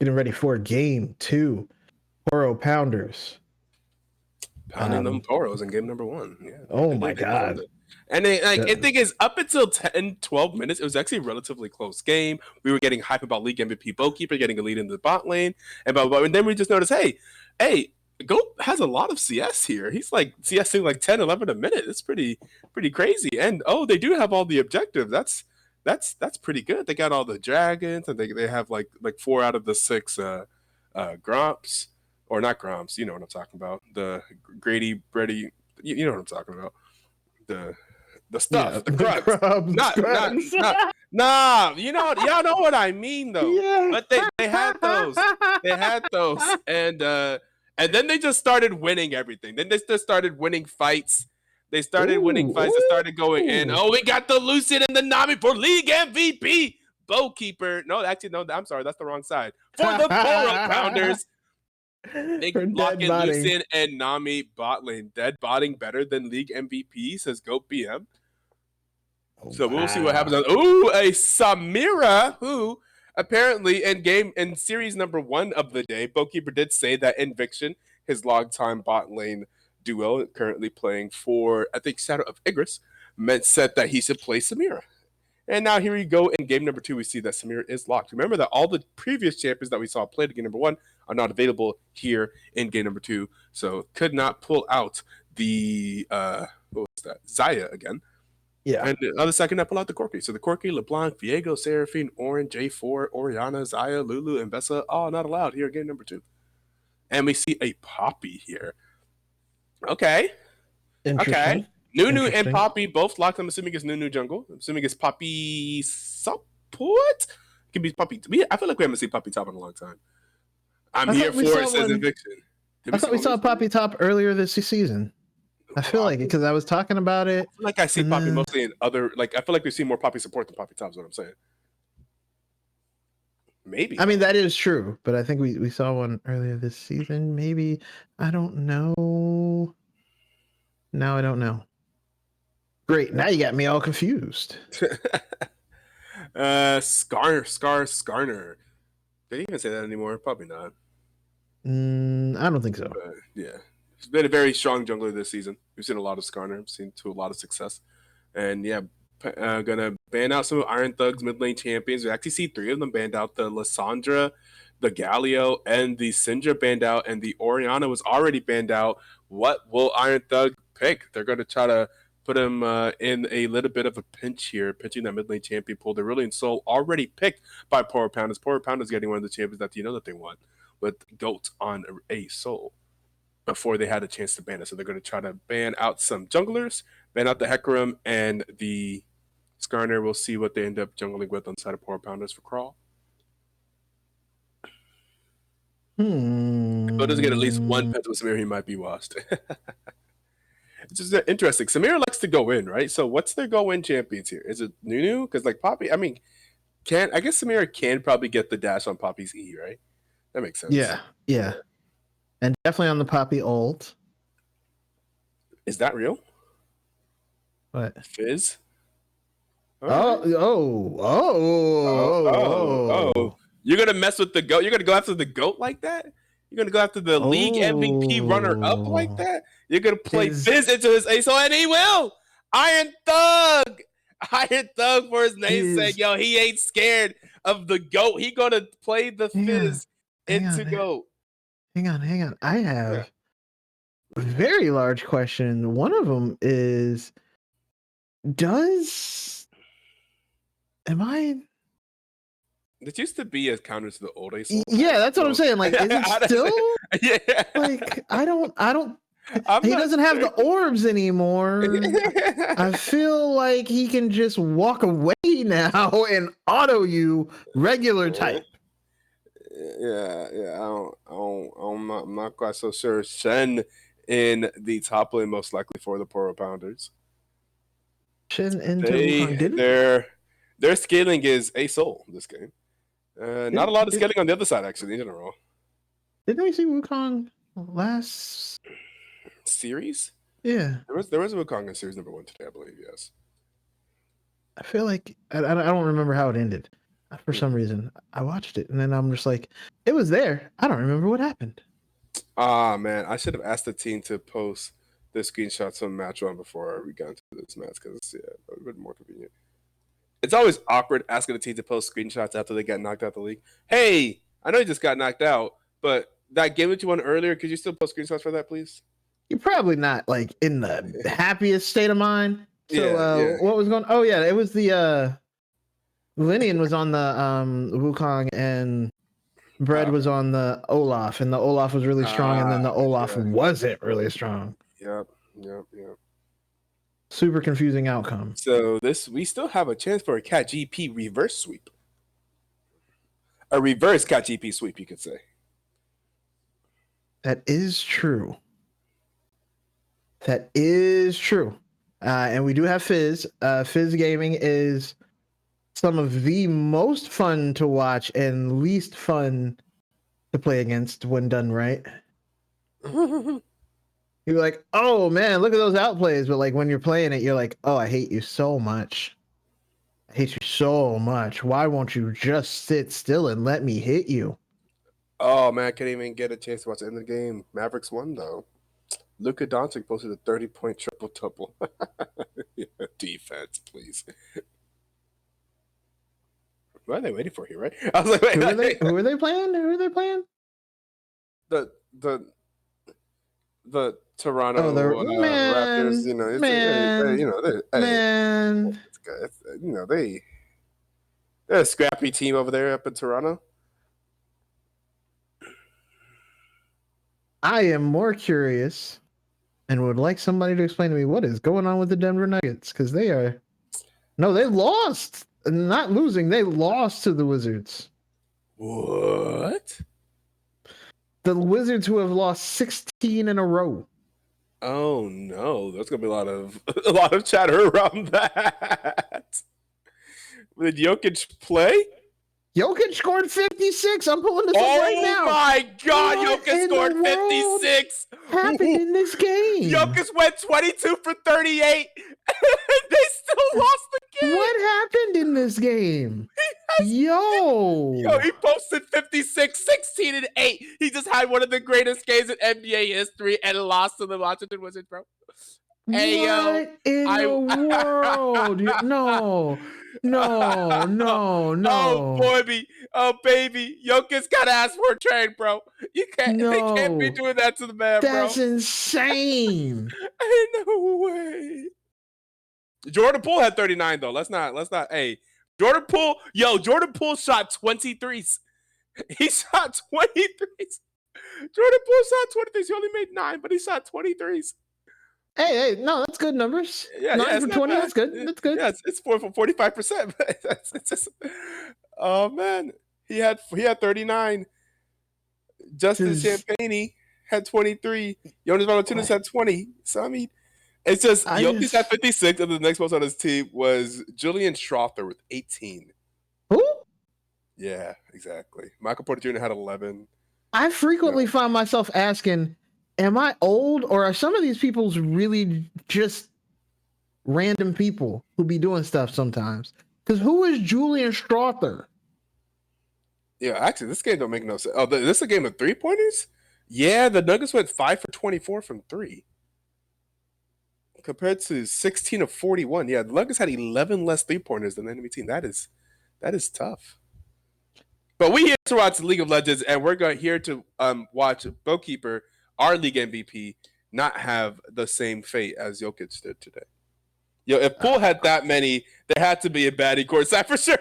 Getting ready for game 2. Poro Pounders.
Pounding them Poros in game number 1. Yeah.
Oh my God.
And the thing is, up until 10, 12 minutes, it was actually a relatively close game. We were getting hype about League MVP Bowkeeper getting a lead in the bot lane. And then we just noticed, hey, Goat has a lot of CS here. He's like CSing like 10, 11 a minute. It's pretty crazy. And they do have all the objectives. That's pretty good. They got all the dragons, and they have like 4 out of the 6 Gromps. Or not Gromps, you know what I'm talking about. The Grady, Brady, you know what I'm talking about. The stuff, the grubs. Nah, y'all know what I mean though. Yeah. But they had those. And then they just started winning everything. Then they just started winning fights. They started winning fights. They started going in. Oh, we got the Lucian and the Nami for League MVP. Bowkeeper. No, I'm sorry, that's the wrong side. For the Poro Pounders. They blocking Lucian and Nami bot lane. Dead botting better than League MVP, says Goat BM. So we'll see what happens. Ooh, a Samira, who apparently in series number 1 of the day, Bowkeeper did say that Inviction, his longtime bot lane duo, currently playing for, I think, Shadow of Igris, said that he should play Samira. And now here we go in game number 2. We see that Samira is locked. Remember that all the previous champions that we saw played in game number 1 are not available here in game number 2. So could not pull out the what was that? Xayah again.
Yeah.
And the other side could not pull out the Corki. So the Corki, LeBlanc, Viego, Seraphine, Orin, J4, Oriana, Xayah, Lulu, and Vesa all not allowed here in game number 2. And we see a Poppy here. Okay.
Interesting.
Nunu and Poppy both locked. I'm assuming it's Nunu jungle. I'm assuming it's Poppy support. It can be Poppy. I feel like we haven't seen Poppy top in a long time. I'm here for it, says Eviction.
I thought we saw Poppy top earlier this season. I feel like it because I was talking about it.
I feel like I see Poppy mostly in other. Like I feel like we see more Poppy support than Poppy top. Is what I'm saying. Maybe.
I mean that is true, but I think we saw one earlier this season. Maybe I don't know. Now I don't know. Great. Now you got me all confused.
Skarner. Did he even say that anymore? Probably not.
I don't think so.
Yeah. He's been a very strong jungler this season. We've seen a lot of Skarner. We've seen to a lot of success. And yeah, gonna ban out some of Iron Thug's mid lane champions. We actually see 3 of them banned out. The Lissandra, the Galio, and the Syndra banned out. And the Oriana was already banned out. What will Iron Thug pick? They're going to try to put him in a little bit of a pinch here, pinching that mid lane champion pool. They're really in Soul already picked by Poro Pounders. Poro Pounders getting one of the champions that you know that they want with Goat on a Soul before they had a chance to ban it. So they're going to try to ban out some junglers, ban out the Hecarim and the Skarner. We'll see what they end up jungling with on the side of Poro Pounders for Crawl. If Bill doesn't get at least one pet with Samir, he might be washed. It's just interesting. Samir likes to go in, right? So what's their go in champions here? Is it Nunu? Because like Poppy, I mean, I guess Samir can probably get the dash on Poppy's E, right? That makes sense.
Yeah. And definitely on the Poppy ult.
Is that real?
What?
Fizz?
Oh.
You're gonna mess with the goat. You're gonna go after the goat like that? You're gonna go after the league MVP runner-up like that? You're gonna play Fizz into his ace, and he will. Iron Thug for his namesake. Yo, he ain't scared of the goat. He gonna play the Fizz into goat.
Hang on. I have a very large question. One of them is,
It used to be a counter to the old Ace.
Yeah, that's what I'm saying. Like, is it still?
Yeah.
Like, I don't. He doesn't have the orbs anymore. I feel like he can just walk away now and auto you regular type.
Yeah. I'm not quite so sure. Shen in the top lane, most likely for the Poro Pounders.
Shen into Wukong,
their scaling is a soul this game. Not a lot of scaling on the other side, actually, in general.
Didn't we see Wukong last
series?
Yeah.
There was a Wukong in series number 1 today, I believe, yes.
I feel like I don't remember how it ended. for some reason. I watched it and then I'm just like, it was there. I don't remember what happened.
Ah, man, I should have asked the team to post the screenshots from match one before we got into this match because that would have been more convenient. It's always awkward asking the team to post screenshots after they got knocked out the league. Hey, I know you just got knocked out, but that game that you won earlier, could you still post screenshots for that, please?
You're probably not like in the happiest state of mind. So what was going? Oh yeah, it was the Linian was on the Wukong and Bread was on the Olaf, and the Olaf was really strong, and then the Olaf wasn't really strong.
Yep.
Super confusing outcome.
So we still have a chance for a Cat GP reverse sweep. A reverse Cat GP sweep, you could say.
That is true. That is true. And we do have Fizz. Fizz Gaming is some of the most fun to watch and least fun to play against when done right. You're like, oh man, look at those outplays. But like when you're playing it, you're like, oh, I hate you so much. I hate you so much. Why won't you just sit still and let me hit you?
Oh man, I can't even get a chance to watch the end of the game. Mavericks won though. Luka Doncic posted a 30-point triple-double. Defense, please. What are they waiting for here, right? I was like, wait,
who are they playing? Who are they playing?
The Toronto Raptors. You know, they're a scrappy team over there up in Toronto.
I am more curious and would like somebody to explain to me what is going on with the Denver Nuggets, because they lost. Not losing, they lost to the Wizards.
What?
The Wizards, who have lost 16 in a row.
Oh no, there's gonna be a lot of chatter around that. Did Jokic play?
Jokic scored 56. I'm pulling this up right now.
Oh my God, Jokic scored 56.
Happened in this game?
Jokic went 22 for 38. They still lost the game.
What happened in this game? Yo,
he posted 56, 16, and 8. He just had one of the greatest games in NBA history and lost to the Washington Wizards, bro.
Hey, what in the world? No.
Oh, baby. Jokic got to ask for a trade, bro. They can't be doing that to the man, bro.
That's insane.
Ain't no way. Jordan Poole had 39, though. Let's not. Hey, Jordan Poole shot 23s. He shot 23s. Jordan Poole shot 23s. He only made 9, but he shot 23s.
Hey, no, that's good numbers.
Yeah,
9 for 20, that's good. That's good.
Yeah, it's 45%. It's just, oh man, he had 39. Justin Champagne had 23. Jonas Valanciunas had 20. So I mean, it's just Jokic had 56, and the next most on his team was Julian Strawther with 18.
Who?
Yeah, exactly. Michael Porter Jr. had 11.
I frequently find myself asking, am I old, or are some of these people's really just random people who be doing stuff sometimes? Because who is Julian Strawther?
Yeah, actually, this game don't make no sense. Oh, this is a game of 3-pointers? Yeah, the Nuggets went 5 for 24 from 3. Compared to 16 of 41. Yeah, the Nuggets had 11 less 3-pointers than the enemy team. That is tough. But we here to watch League of Legends, and we're here to watch Bookkeeper, our league MVP, not have the same fate as Jokic did today. Yo, if Poole had that many, there had to be a baddie courtside for sure.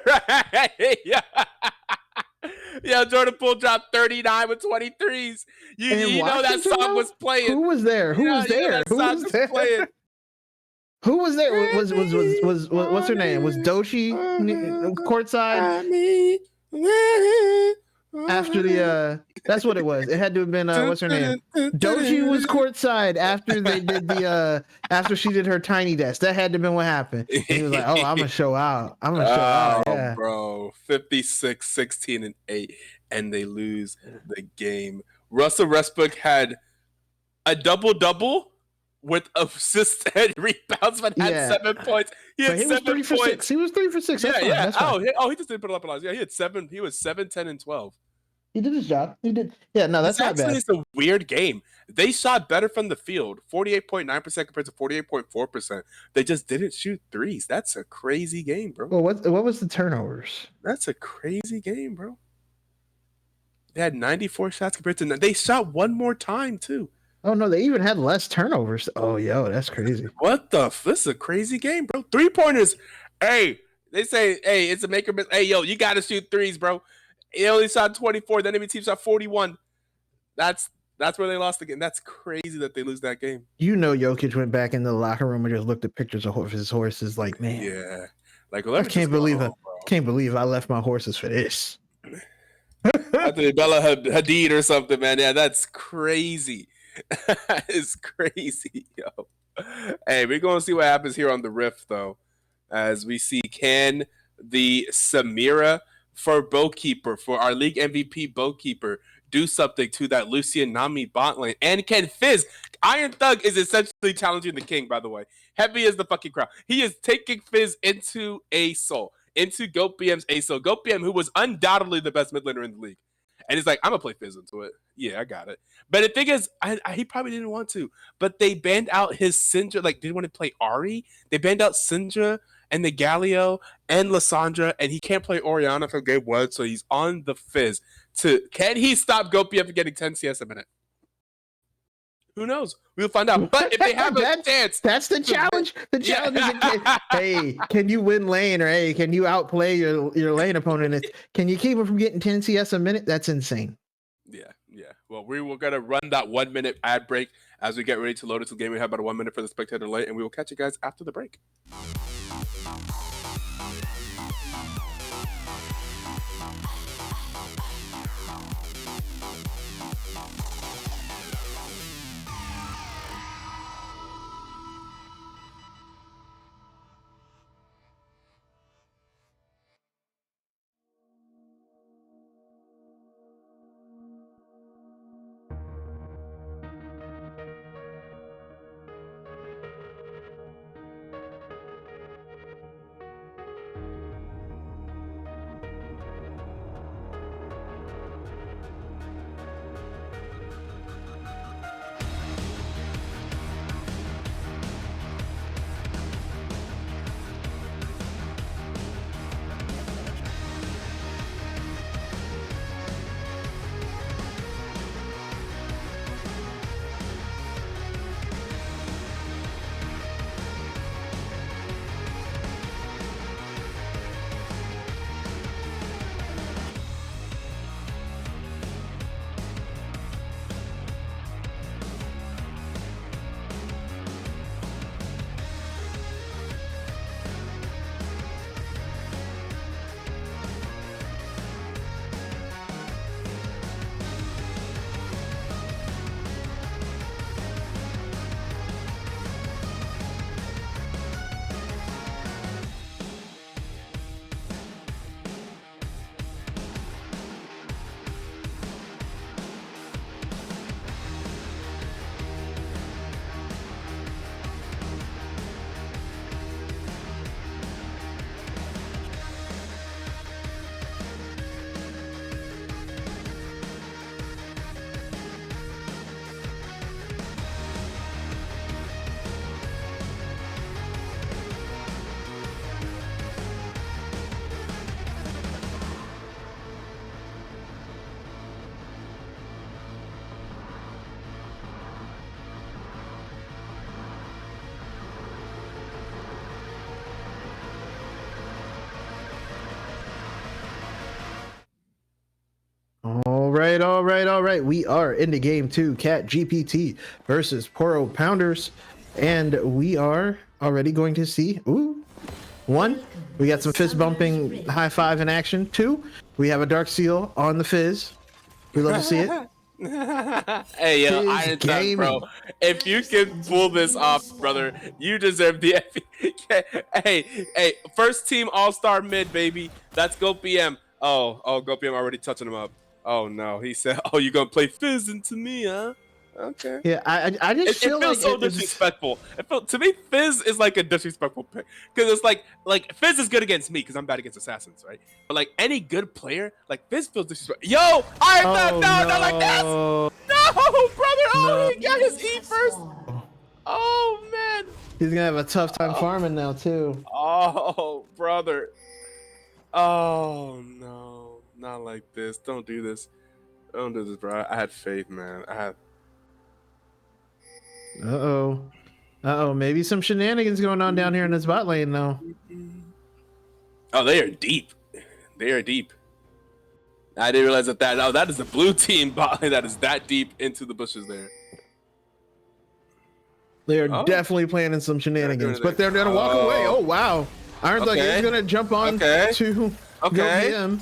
Yeah, Jordan Poole dropped 39 with 23s. You know that song was playing.
Who was there? Who was there? Who was there? Playing. Who was there? Was what's her name? Was Doshi courtside? After the that's what it was. It had to have been what's her name? Doshi was courtside after they did the after she did her tiny desk. That had to have been what happened. And he was like, "Oh, I'm gonna show out. I'm gonna show out." Yeah,
bro, 56, 16, and 8, and they lose the game. Russell Westbrook had a double-double with assists and rebounds, but had 7 points. He had 7 points.
3 for 6. He was 3 for 6. That's fine. That's fine.
He just didn't put it up a lot. Yeah, he had 7. He was 7, 10, and 12.
He did his job. He did. Yeah, no, that's not bad.
It's a weird game. They shot better from the field, 48.9% compared to 48.4%. They just didn't shoot threes. That's a crazy game, bro.
Well, what was the turnovers?
That's a crazy game, bro. They had 94 shots compared to they shot one more time too.
Oh no, they even had less turnovers. Oh, yo, that's crazy.
What the? This is a crazy game, bro. 3-pointers. Hey, they say, hey, it's a make or miss. Hey, yo, you got to shoot threes, bro. He only shot 24. The enemy team shot 41. That's where they lost the game. That's crazy that they lose that game.
You know, Jokic went back in the locker room and just looked at pictures of his horses. Like, man,
yeah, like
I can't believe I left my horses for this.
After Bella Hadid or something, man. Yeah, that's crazy. It's crazy, yo. Hey, we're gonna see what happens here on the Rift, though, as we see can the Samira for Bowkeeper, for our league MVP Bowkeeper, do something to that Lucian Nami bot lane, and can Fizz. Iron Thug is essentially challenging the king, by the way. Heavy as the fucking crowd. He is taking Fizz into ASOL, into GoatBM's ASOL. GoatBM, who was undoubtedly the best mid laner in the league. And he's like, I'm going to play Fizz into it. Yeah, I got it. But the thing is, he probably didn't want to. But they banned out his Syndra. Like, didn't want to play Ahri. They banned out Syndra and the Galio and Lissandra. And he can't play Orianna for game 1. So he's on the Fizz. Can he stop GoatBM from getting 10 CS a minute? Who knows? We'll find out. But if they have a chance.
That's the challenge. The challenge is, hey, can you win lane? Or, hey, can you outplay your lane opponent? Can you keep him from getting 10 CS a minute? That's insane.
Yeah. Well, we were going to run that 1 minute ad break as we get ready to load into the game. We have about a 1 minute for the spectator lane, and we will catch you guys after the break.
All right. We are into game 2, Cat GPT versus Poro Pounders. And we are already going to see, 1, we got some fist bumping high five in action. 2, we have a Dark Seal on the Fizz. We love to see it.
Hey, yo, Iron Thug, bro. If you can pull this off, brother, you deserve the Hey, first team all-star mid, baby. That's GoatBM. Oh, GoatBM already touching him up. Oh, no. He said, oh, you gonna play Fizz into me, huh? Okay.
Yeah, I just feel
it feels
like
so disrespectful. To me, Fizz is like a disrespectful pick because it's like Fizz is good against me because I'm bad against assassins, right? But like any good player, like Fizz feels disrespectful. Yo, Iron Thug, no, not like this. No, brother. Oh, he got his E first. Oh man,
he's gonna have a tough time farming now too.
Oh, brother. Oh no, not like this. Don't do this. Don't do this, bro. I had faith, man. I had.
Uh-oh, maybe some shenanigans going on down here in this bot lane though.
Oh, they are deep. They are deep. I didn't realize that. Oh, that is the blue team bot lane that is that deep into the bushes there.
They are definitely planning some shenanigans, but they're gonna walk away. Oh wow, Iron Thug is gonna jump on to GoBM.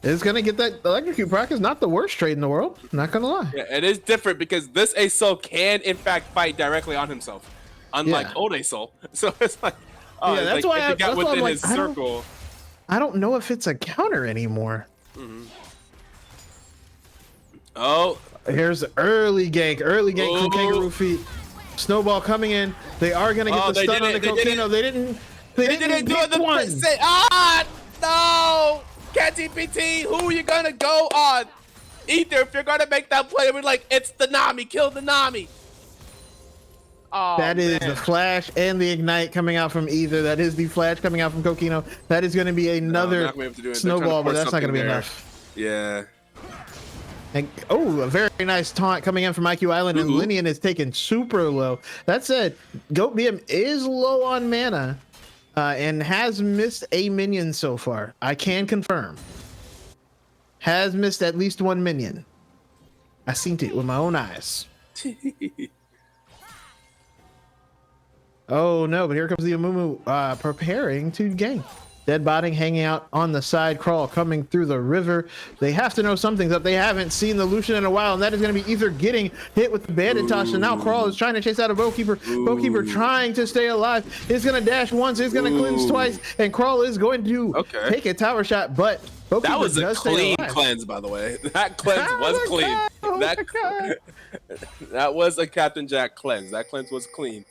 It's gonna get that electrocute proc. Is not the worst trade in the world. Not gonna lie.
Yeah, it is different because this Asol can in fact fight directly on himself, unlike old Asol. So it's like,
yeah, that's
like,
why
if he got within his circle.
I don't know if it's a counter anymore.
Oh,
here's early gank from Kangaroo Feet. Snowball coming in. They are gonna get the stun on the Coquino. They didn't do the one.
No! Cat GPT, who are you gonna go on? Ether, if you're gonna make that play, we're like, it's the Nami, kill the Nami. Oh,
that is the flash and the ignite coming out from Ether. That is the flash coming out from Coquino. That is gonna be another snowball, but that's not gonna be enough.
Yeah.
And a very nice taunt coming in from IQ Island, and Linian is taken super low. That said, GoBM is low on mana. And has missed a minion so far. I can confirm. Has missed at least one minion. I seen it with my own eyes. Oh no, but here comes the Amumu preparing to gank. Dead botting hanging out on the side, Crawl coming through the river. They have to know something's up. They haven't seen the Lucian in a while, and that is going to be Ether getting hit with the Bandit Toss, and now Crawl is trying to chase out a Bowkeeper. Bowkeeper trying to stay alive. It's going to dash once, it's going to cleanse twice, and Crawl is going to take a tower shot, but Bowkeeper
that was a clean cleanse, by the way. That cleanse was clean. That was a Captain Jack cleanse. That cleanse was clean.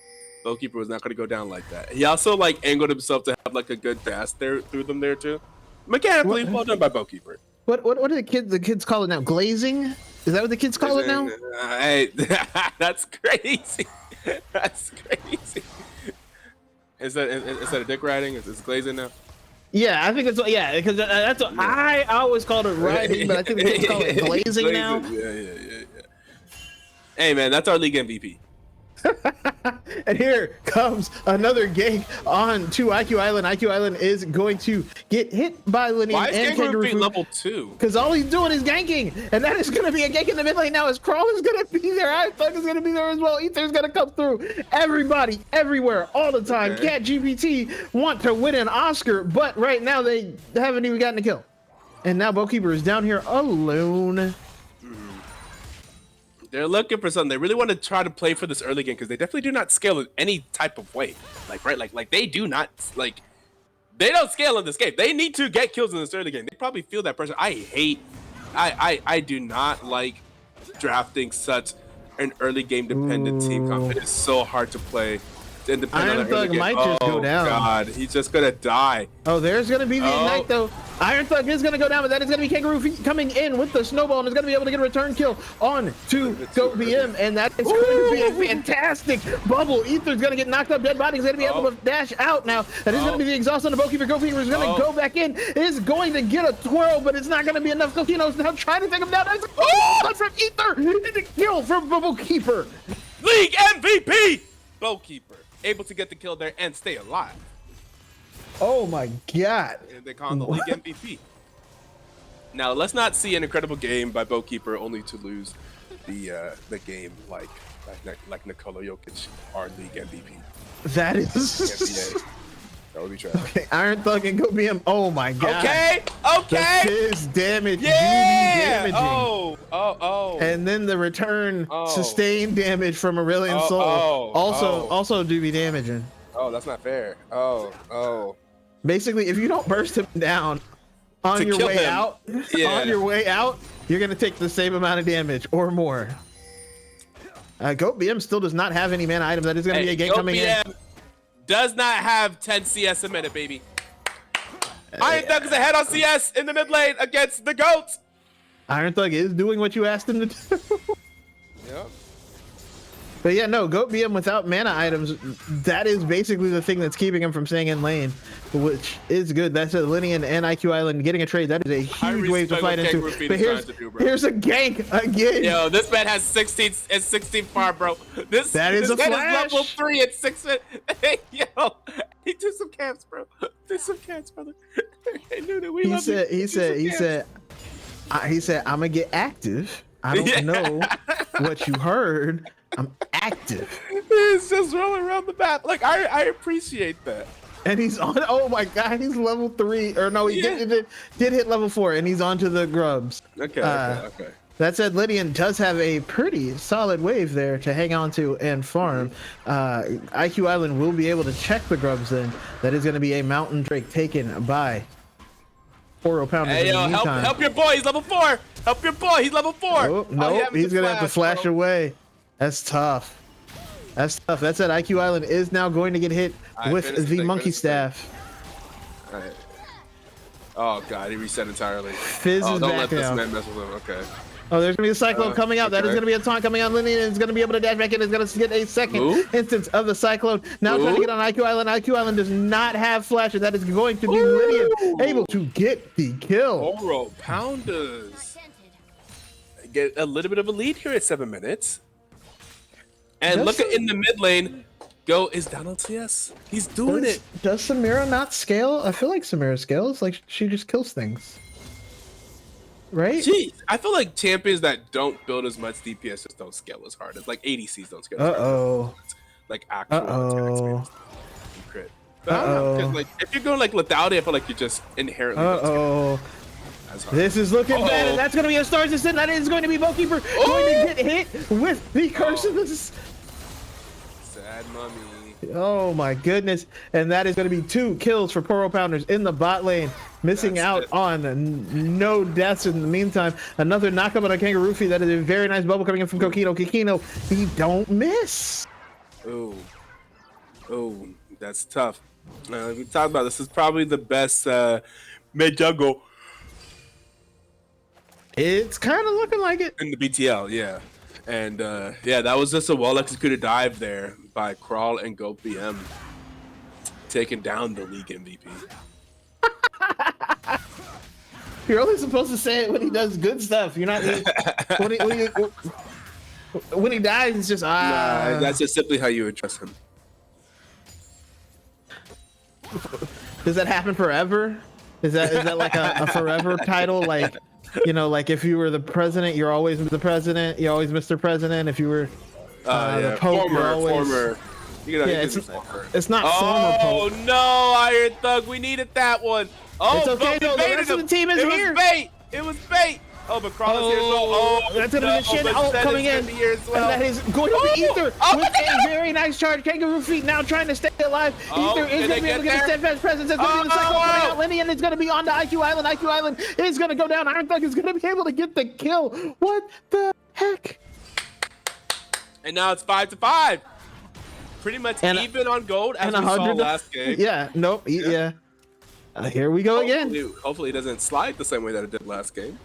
Bowkeeper was not going to go down like that. He also like angled himself to have like a good dash there through them there too. Mechanically, well done by Bowkeeper.
What do the kids call it now? Glazing? Is that what the kids call it now?
Hey, that's crazy. That's crazy. Is that a dick riding? Is glazing now?
Yeah, I think it's because that's what I always called it riding, but I think the kids call it glazing now.
Yeah. Hey man, that's our league MVP.
And here comes another gank on to IQ Island. IQ Island is going to get hit by Linian.
Why is Kangaroo Feet level 2?
Because all he's doing is ganking, and that is going to be a gank in the mid lane now. As Crawl is going to be there, Iron Thug is going to be there as well. Ether's going to come through. Everybody, everywhere, all the time. Cat GPT want to win an Oscar, but right now they haven't even gotten a kill. And now Bowkeeper is down here alone.
They're looking for something. They really want to try to play for this early game because they definitely do not scale in any type of way. Like they do not they don't scale in this game. They need to get kills in this early game. They probably feel that pressure. I do not like drafting such an early game dependent team comp. It is so hard to play.
Iron Thug might just go down.
Oh God, he's just gonna die.
Oh, there's gonna be the ignite though. Iron Thug is gonna go down, but that is gonna be Kangaroo Feet coming in with the snowball, and is gonna be able to get a return kill on to GoBM, and that is going to be a fantastic bubble. Ether's gonna get knocked up, dead body is gonna be able to dash out now. That is gonna be the exhaust on the Bowkeeper. Bowkeeper is gonna go back in, is going to get a twirl, but it's not gonna be enough. Coquino's now trying to take him down. That's from Ether, and a kill from Bowkeeper.
League MVP, Bowkeeper. Able to get the kill there and stay alive.
Oh my God.
And they call him the league MVP. Now, let's not see an incredible game by Bowkeeper only to lose the game like Nikola Jokic, our league MVP.
That is...
That would be trash.
Okay, Iron Thug and GoBM. Oh my God.
Okay.
His damage.
Yeah.
Oh. And then the return sustained damage from Aurelion Soul. Also do be damaging.
Oh, that's not fair. Oh.
Basically, if you don't burst him down on your way out, you're gonna take the same amount of damage or more. Goat BM still does not have any mana items. That is going to be a gank coming in.
Does not have 10 CS a minute, baby. Iron Thug is ahead on CS in the mid lane against the GOAT.
Iron Thug is doing what you asked him to do.
Yep.
But yeah, no, Goat BM without mana items, that is basically the thing that's keeping him from staying in lane, which is good. That's a Linian and IQ Island getting a trade. That is a huge wave to fight into. But here's a gank again.
Yo, this man has 16 farm, bro. This
man is
level 3 at 6. Hey, yo, he do some camps, bro. Do some camps, brother. Hey, Nunu, we love you. He said,
I'm gonna get active. I don't know what you heard. I'm active.
He's just rolling around the map. Like, I appreciate that.
And he's on. Oh my god, he's level 3. Or no, he did hit level 4, and he's on to the grubs.
Okay.
That said, Lydian does have a pretty solid wave there to hang on to and farm. IQ Island will be able to check the grubs then. That is going to be a Mountain Drake taken by Poro Pounders.
Hey, yo, help your boy. He's level 4. Help your boy. He's level 4.
Oh, no, he's going to have to flash away. That's tough. That's tough. That said, IQ Island is now going to get hit with the monkey staff.
All right. Oh, God. He reset entirely.
Fizz is
don't
back
let this
down.
man mess with him. Okay.
Oh, there's going to be a Cyclone coming out. That is going to be a taunt coming on Linian, and it's going to be able to dash back in. It's going to get a second instance of the Cyclone. Now trying to get on IQ Island. IQ Island does not have flashes. That is going to be Linian able to get the kill.
Poro Pounders get a little bit of a lead here at 7 minutes. And look at in the mid lane, Go is down on CS. He's doing it.
Does Samira not scale? I feel like Samira scales. Like, she just kills things. Right?
Gee, I feel like champions that don't build as much DPS just don't scale as hard. It's like ADCs don't scale as hard. Like actual attacks. Crit. But I don't know, 'cause, like, if you're going like without it, I feel like you're just inherently
This is looking bad, and that's going to be a Stars Ascent. That is going to be Bowkeeper going to get hit with the curse of this.
Sad mummy.
Oh my goodness. And that is going to be 2 kills for Poro Pounders in the bot lane. Missing out on no deaths in the meantime. Another knockup on a Kangaroo feed. That is a very nice bubble coming in from Kokino. Kokino, he don't miss.
Oh, that's tough. We talked about this is probably the best mid jungle.
It's kind of looking like it
in the BTL, yeah. And yeah, that was just a well-executed dive there by Crawl and Goat BM, taking down the league MVP.
You're only supposed to say it when he does good stuff. You're not when he dies. It's just
Nah, that's just simply how you address him.
Does that happen forever? Is that like a forever title? Like, you know, like if you were the president, you're always the president. You're always Mr. President. If you were the Pope, you're always
former.
It's not former Pope.
Oh no, Iron Thug, we needed that one. Oh,
it's okay though. The rest of the team is here.
It was bait. Oh, but Crawler's here as well. Oh,
that's gonna be Shin coming in. And that is going to be Ether with a very nice charge. Kangaroo feet now trying to stay alive. Ether is going to be able to get a steadfast presence. It's going to be the cycle coming out. Linian is going to be on to IQ Island. IQ Island is going to go down. Iron Thug is going to be able to get the kill. What the heck?
And now it's 5-5. Pretty much even on gold as we saw last game.
Yeah, nope, yeah. Here we go again.
Hopefully it doesn't slide the same way that it did last game.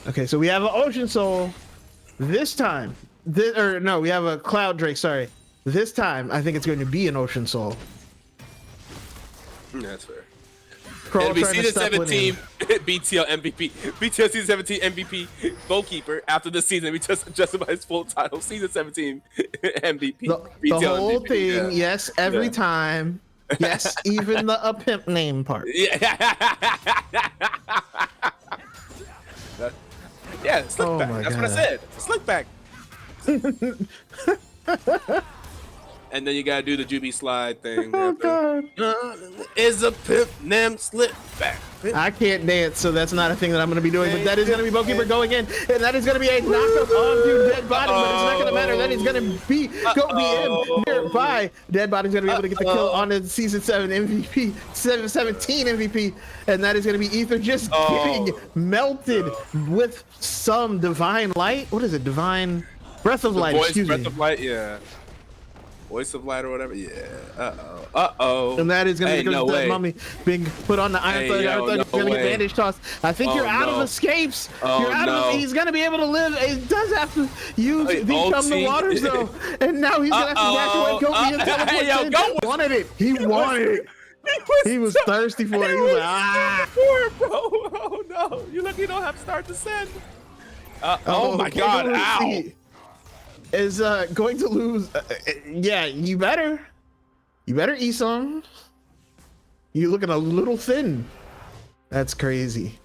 Okay, so we have an Ocean Soul this time. We have a Cloud Drake, sorry. This time, I think it's going to be an Ocean Soul.
That's fair.
Crawl
It'll be season 17 BTL MVP. BTL season 17 MVP goalkeeper after this season. We just adjusted by his full title. Season 17 MVP.
The whole MVP, thing, yes, every time. Yes, even the pimp name part.
Yeah, slick back. That's what I said. Slick back. And then you gotta do the Juby slide thing.
Oh god.
Is a pimp named Slip Back.
I can't dance, so that's not a thing that I'm gonna be doing. But that is gonna be Bowkeeper going in, and that is gonna be a knockup onto Dead Body, but it's not gonna matter. That is gonna be Goat BM nearby. Dead Body's gonna be able to get the kill on the season 7 MVP, 17 MVP, and that is gonna be Ether just getting melted with some divine light. What is it? Divine Breath of Light, excuse me.
Breath of Light, yeah. Voice of Light or whatever, yeah. Uh-oh.
And that is going to go to the mummy being put on the Iron Thug. Iron Thug is going to get bandage tossed. I think you're out of escapes. You're out of. He's going to be able to live. He does have to become the water zone. And now he's going to have to dash away. Go be and teleport. He wanted it. He wanted it. He was thirsty for it. He was like,
bro. Oh no. You lucky you don't have start descend. Oh my god. Ow.
Is going to lose. Yeah, you better eat some. You're looking a little thin. That's crazy.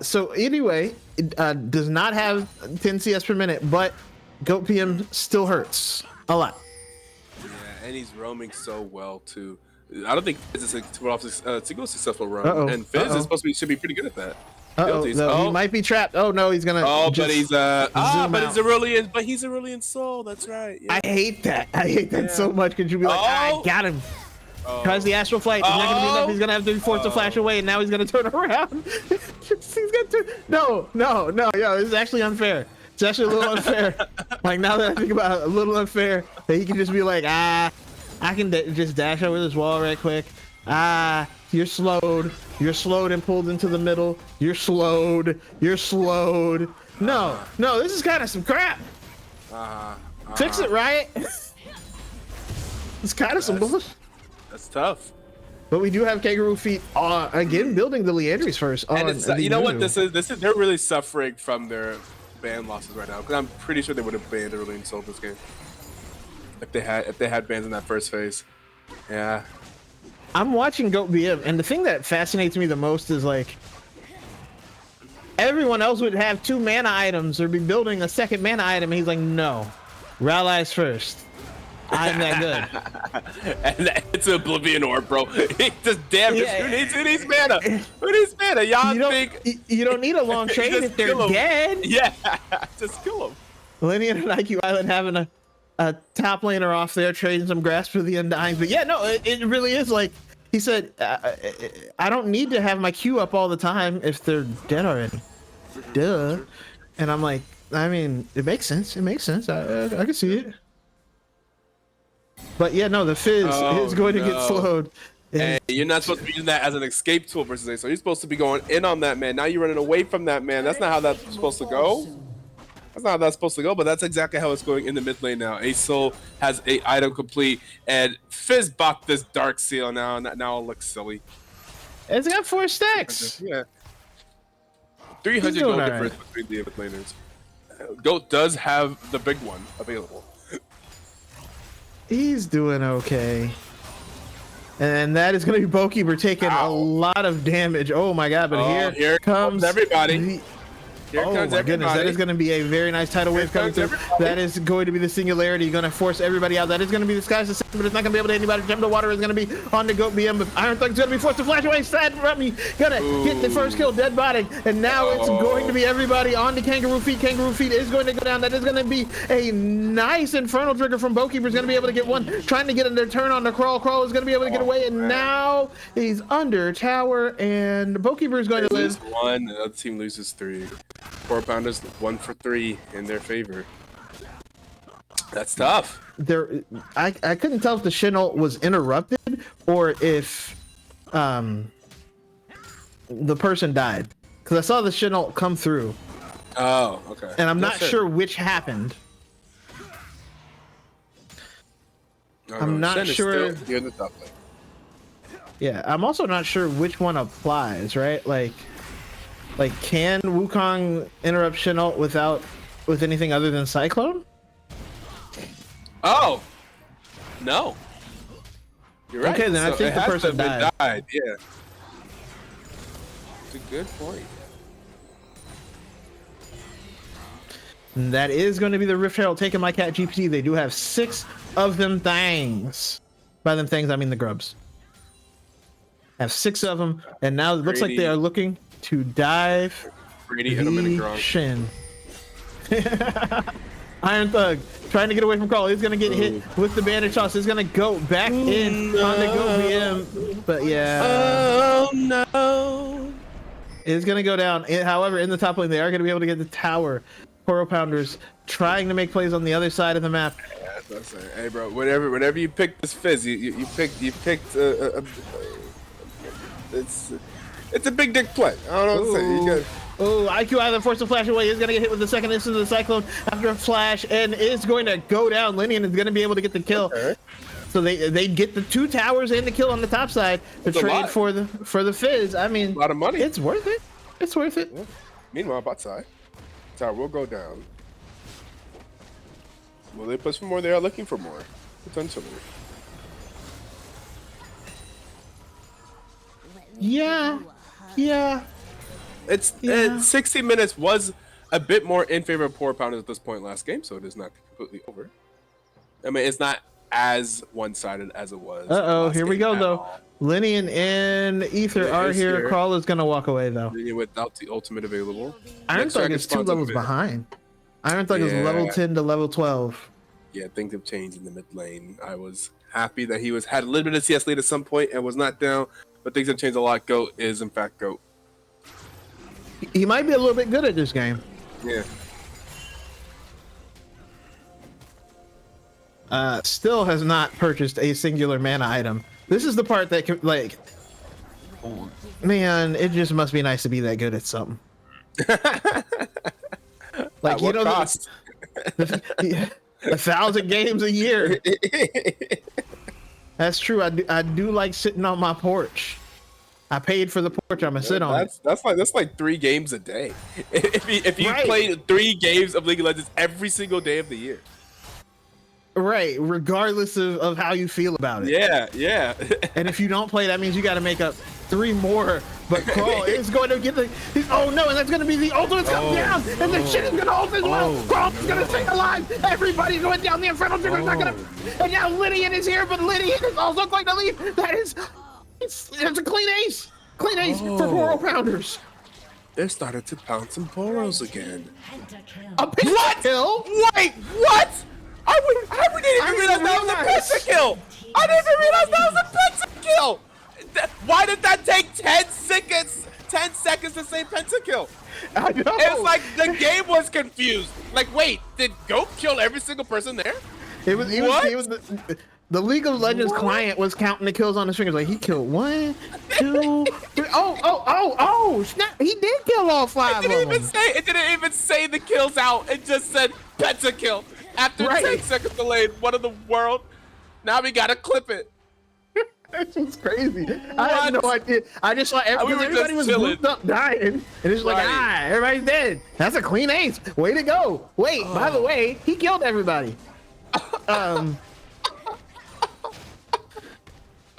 So anyway, it does not have 10 CS per minute, but Goat PM still hurts a lot.
Yeah, and he's roaming so well too. I don't think Fizz is a successful roam, and Fizz is supposed to should be pretty good at that.
He might be trapped. Oh no, he's gonna.
But he's he's Aurelian Soul. That's right. Yeah.
I hate that so much because you'll be like, I got him. Tries the astral flight. It's not gonna be enough. He's gonna have to be forced to flash away, and now he's gonna turn around. He's gonna turn. No. Yo, this is actually unfair. It's actually a little unfair. Like now that I think about it, a little unfair that he can just be like, I can just dash over this wall right quick. You're slowed. You're slowed and pulled into the middle. You're slowed. No, this is kind of some crap. Fix it, right? It's kind of some bullshit.
That's tough.
But we do have Kangaroo Feet again building the Leandries first.
You know what this is? They're really suffering from their ban losses right now. Because I'm pretty sure they would have banned Aurelian Soul this game if they had bans in that first phase. Yeah.
I'm watching Goat BM, and the thing that fascinates me the most is like everyone else would have 2 mana items or be building a second mana item. And he's like, no, Rallies first. I'm that good.
And it's an Oblivion Orb, bro. He just damn it. Who needs mana? Who needs mana? Y'all think
you don't need a long trade if they're dead.
Yeah, just kill them.
Linear and IQ Island having a top laner off there trading some grass for the Undying. But yeah, no, it really is like he said, I don't need to have my queue up all the time if they're dead already. Duh. And I'm like, I mean, it makes sense. I can see it. But yeah, no, the Fizz is going to get slowed.
Hey, you're not supposed to be using that as an escape tool versus A. So you're supposed to be going in on that man. Now you're running away from that man. That's not how that's supposed to go. That's not how that's supposed to go, but that's exactly how it's going in the mid lane now. A Soul has a item complete, and Fizz bought this Dark Seal now, and now it looks silly.
It's got 4 stacks.
Yeah. 300 gold difference between the mid laners. Goat does have the big one available.
He's doing okay. And that is going to be Bowkeeper taking a lot of damage. Oh my god, but here comes
everybody. Here comes everybody.
Goodness, that is going to be a very nice tidal wave coming through. That is going to be the singularity. Going to force everybody out. That is going to be the Skies to but it's not going to be able to hit anybody. Jump to water is going to be on the Goat BM, but Iron Thug's going to be forced to flash away. Sad Rummy going to get the first kill, dead body. And now it's going to be everybody on the Kangaroo Feet. Kangaroo Feet is going to go down. That is going to be a nice Infernal trigger from Bowkeeper. Is going to be able to get one. Trying to get a turn on the Crawl. Crawl is going to be able to get away. And now he's under tower. And Bowkeeper is going to lose
1. The other team loses 3. Poro Pounders 1 for 3 in their favor. That's tough.
I couldn't tell if the Shin ult was interrupted or if the person died, because I saw the Shin ult come through.
Oh, okay.
And I'm not sure which happened. I'm not sure. Yeah, I'm also not sure which one applies. Right, like can Wukong interrupt Shin ult with anything other than Cyclone?
Oh, no. You're right.
Okay, then I think the person died.
Yeah. It's a good point.
And that is going to be the Rift Herald taken by Cat GPT. They do have 6 of them things. By them things, I mean the grubs. Have 6 of them, and now it looks like they are looking to dive the Shin. Iron Thug trying to get away from Crawl. He's gonna get hit with the bandage toss. He's gonna go back in on the Goat BM, but yeah.
Oh no!
It's gonna go down. However, in the top lane, they are gonna be able to get the tower. Poro Pounders trying to make plays on the other side of the map.
Yeah, that's what I'm saying. Hey, bro, whenever you pick this Fizz, you picked it's a big dick play. I don't know what to say. You got.
Oh, IQ either forced to flash away. Is going to get hit with the second instant of the Cyclone after a flash and is going to go down. Linian is going to be able to get the kill. Okay. So they get the 2 towers and the kill on the top side to trade for the Fizz. I mean,
a lot of money.
It's worth it. It's worth it.
Yeah. Meanwhile, bot side, tower will go down. Will they push for more? They are looking for more, potentially.
Yeah.
60 minutes was a bit more in favor of Poro Pounders at this point last game, so it is not completely over. I mean, it's not as one-sided as it was.
Here we go though. Linian and Ether are here. Crawl is gonna walk away though.
Without the ultimate available.
Iron Thug is 2 levels behind. Iron Thug is level 10 to level 12.
Yeah, things have changed in the mid lane. I was happy that he had a little bit of CS lead at some point and was not down, but things have changed a lot. GOAT is in fact GOAT.
He might be a little bit good at this game.
Yeah.
Still has not purchased a singular mana item. This is the part that can, like, man, it just must be nice to be that good at something. Like, you know, 1,000 games a year. That's true. I do like sitting on my porch. I paid for the porch. I'm gonna sit on it.
That's like 3 games a day. If you played 3 games of League of Legends every single day of the year.
Right, regardless of how you feel about it.
Yeah.
And if you don't play, that means you got to make up 3 more. But Crawl is going to get oh no, and that's going to be the ultimate come down, and the shit is going to ult as well. Crawl is going to stay alive. Everybody's going down. The Infernal Trigger's not going to. And now Lydian is here, but Lydian is also going to leave. That is, it's a clean ace. Clean ace for Poro Pounders.
They started to pound some Poros again.
A kill?
Wait, what? I didn't even realize that was a pentakill! I didn't even realize that was a pentakill! Why did that take 10 seconds? 10 seconds to say pentakill?
I know.
It's like the game was confused. Like, wait, did GOAT kill every single person there?
It was the League of Legends client was counting the kills on his fingers. Like, he killed 1, 2, 3. Oh, snap. He did kill all 5 of them.
It didn't even say the kills out. It just said pentakill. After 10 seconds delayed, what in the world? Now we gotta clip it.
That's just crazy. I had no idea. I just saw everybody was looped up dying. And it's like, everybody's dead. That's a clean ace. Way to go. Wait, by the way, he killed everybody.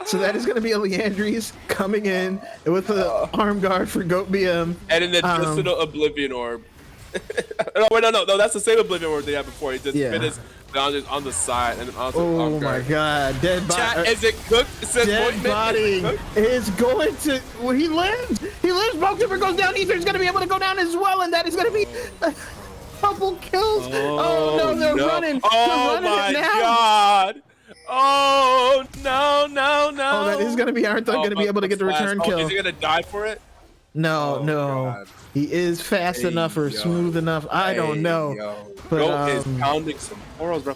So that is going to be a Leandries coming in with the arm guard for GOAT BM.
And an additional Oblivion Orb. No, that's the same Oblivion Orb they had before. He just finished on the side and then also.
Oh my God! Dead body.
Chat, is it cooked? It says
dead body is going to. Well, he lives. He lives. Bokeeper goes down. Ether's going to be able to go down as well, and that is going to be a couple kills. Oh no, they're running.
Oh my God! Oh no!
Oh, that is going to be Iron Thug going to be able to get the return kill.
Is he going to die for it?
No. God. He is fast enough or smooth enough. I don't know. But
GOAT is pounding some Poros, bro.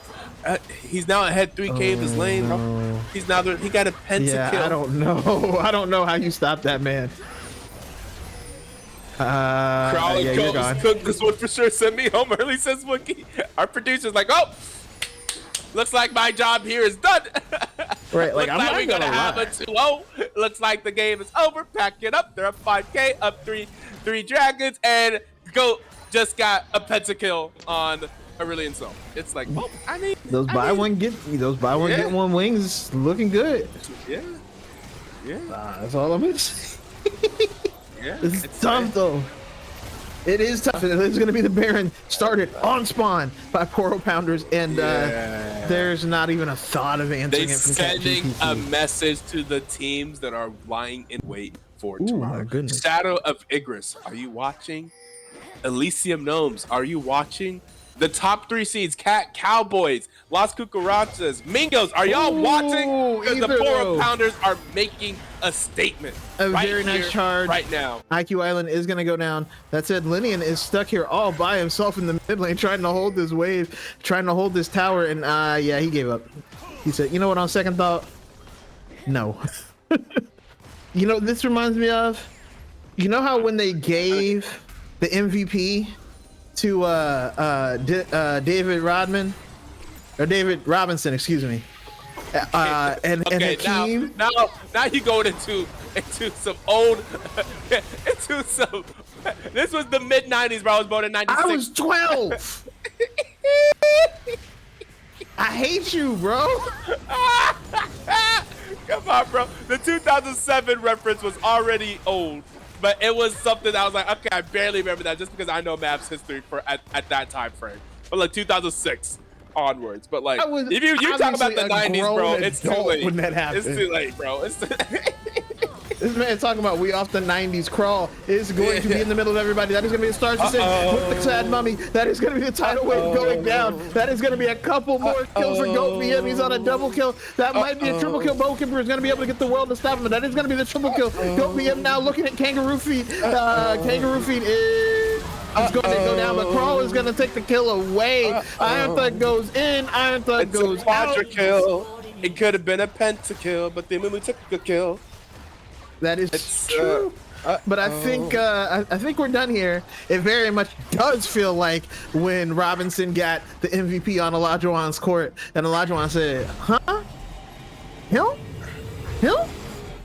He's now ahead 3K of his lane, bro. He's now he got a pentakill.
I don't know. I don't know how you stop that man.
Crawl and GOAT cooked this one for sure. Send me home early, says Wookie. Our producer's like, oh, looks like my job here is done.
Right, like I'm
we're gonna have a 2-0. Looks like the game is over. Pack it up. They're up 5K, up three dragons, and GOAT just got a pentakill on Aurelion Soul. It's like, well, I mean,
those buy one get one wings looking good.
Yeah.
That's all I'm gonna say. It's tough though. It is tough. It's going to be the Baron started on spawn by Poro Pounders, and there's not even a thought of answering it from Cat GPT.
They're sending a message to the teams that are lying in wait for tomorrow.
My goodness.
Shadow of Igris, are you watching? Elysium Gnomes, are you watching? The top 3 seeds, Cowboys, Las Cucarachas, Mingos, are y'all watching? Because the Poro Pounders are making a statement.
A very nice charge
right now.
IQ Island is going to go down. That said, Linian is stuck here all by himself in the mid lane, trying to hold this wave, trying to hold this tower, and yeah, he gave up. He said, you know what, on second thought, no. You know, this reminds me of, you know how when they gave the MVP to David Rodman, or David Robinson, excuse me, and Hakeem.
Now you going into some old, into some. This was the mid '90s, bro. I was born in '96.
I was 12. I hate you, bro.
Come on, bro. The 2007 reference was already old, but it was something that I was like, okay, I barely remember that just because I know Mavs history for at that time frame. But like 2006 onwards. But like, if you talk about the 90s, bro, it's too late.
When that happened.
It's too late, bro.
This man talking about we off the 90s crawl is going to be in the middle of everybody. That is going to be the Stars Descent with the sad mummy. That is going to be the tidal wave going down. That is going to be a couple more kills for Goat BM. He's on a double kill. That might be a triple kill. Bowkipper is going to be able to get the world to stop him. That is going to be the triple kill. Goat BM now looking at Kangaroo Feet. Kangaroo Feet is going to go down, but Crawl is going to take the kill away. Iron Thug goes in. Iron Thug goes out.
Kill. It could have been a pentakill, but they only took a kill.
That is true, but I think we're done here. It very much does feel like when Robinson got the MVP on Olajuwon's court, and Olajuwon said, "Huh? Him?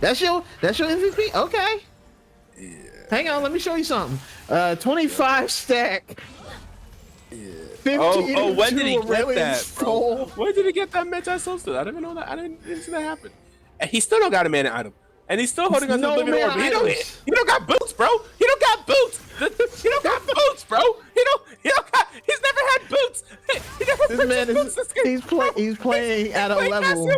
That's your MVP? Okay. Yeah. Hang on, let me show you something. 25 stack.
Yeah. When did he get that, bro? When did he get that match? I didn't even know that. I didn't see that happen. And he still don't got a man item. And he's still holding on to the Oblivion Orb. He don't got boots, bro. He don't got boots. He don't got boots, bro. He's never had boots. He never
this man he's playing at a level.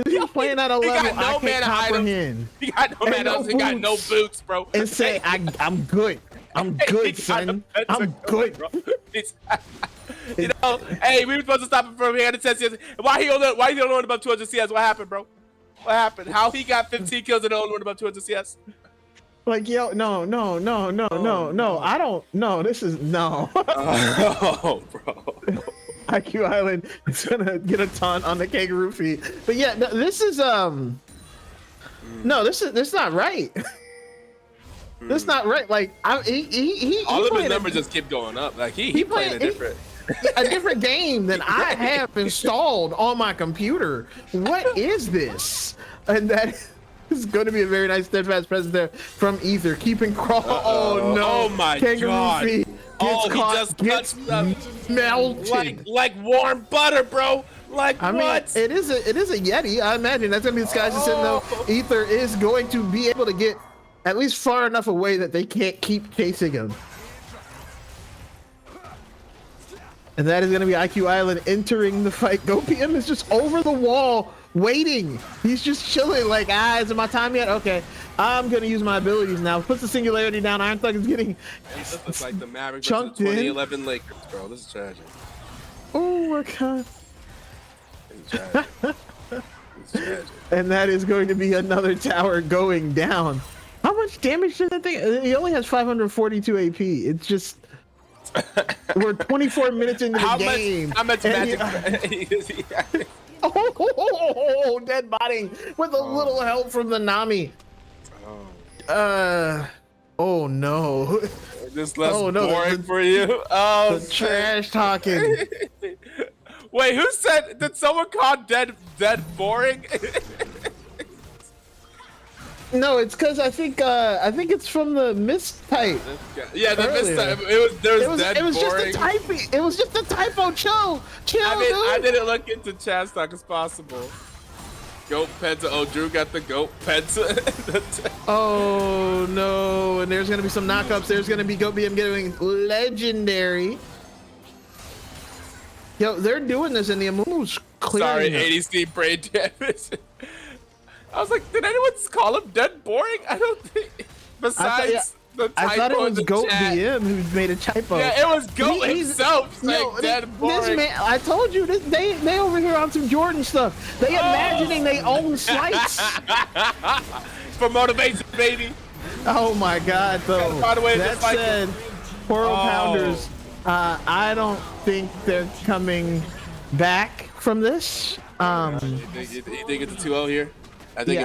He's playing at a level.
He got no man items. He got no man items. He got no boots, bro.
And say, I'm good. I'm good, son. I'm good.
You know, hey, we were supposed to stop him from here to test. Why he only won about 200 CS? What happened, bro? What happened? How he got 15 kills and only won about 200 CS?
Like, yo, no. I don't. No, this is no.
Oh, bro.
IQ Island is gonna get a ton on the Kangaroo Feet, but yeah, this is no, this is not right. That's not right. Like, he
all of his numbers just keep going up. Like he playing a
different game than I have installed on my computer. What is this? And that is going to be a very nice steadfast presence there from Ether, keeping Crawl. Oh no!
Oh my
Kangaroo
God!
Feet gets caught,
he just
gets melted
like warm butter, bro. Like
I mean, it is a Yeti. I imagine that's gonna be the skies descent though. Ether is going to be able to get at least far enough away that they can't keep chasing him. And that is going to be IQ Island entering the fight. GoPM is just over the wall, waiting. He's just chilling like, is it my time yet? Okay, I'm going to use my abilities now. Puts the singularity down. Iron Thug is getting
this looks like the Mavericks versus the 2011 Lakers, bro. This is tragic.
Oh my God.
It's tragic. It's tragic.
And that is going to be another tower going down. How much damage did that thing? He only has 542 AP. It's just... We're 24 minutes into the game.
How much magic?
Dead body with a little help from the Nami. Oh no.
This less boring for you. Oh,
the trash talking.
Wait, who said? Did someone call dead boring?
No, it's because I think it's from the mist type.
Yeah, the mist type. It was
just a typo. It was just a typo. Chill,
I didn't look into chat stock as possible. Goat Penta. Oh, Drew got the Goat Penta.
Oh no! And there's gonna be some knockups. There's gonna be Goat BM getting legendary. Yo, they're doing this in the Amumu's clearing.
Sorry, ADC brain damage. I was like, did anyone call him dead boring? I don't think. Besides
I thought it was Goat BM who made a typo.
Yeah, it was Goat himself saying dead boring.
This man, I told you, they over here on some Jordan stuff. They imagining they own slights.
For motivation, baby.
Oh my God, though. That said, Poro Pounders, I don't think they're coming back from this.
You think it's a 2-0 here? I think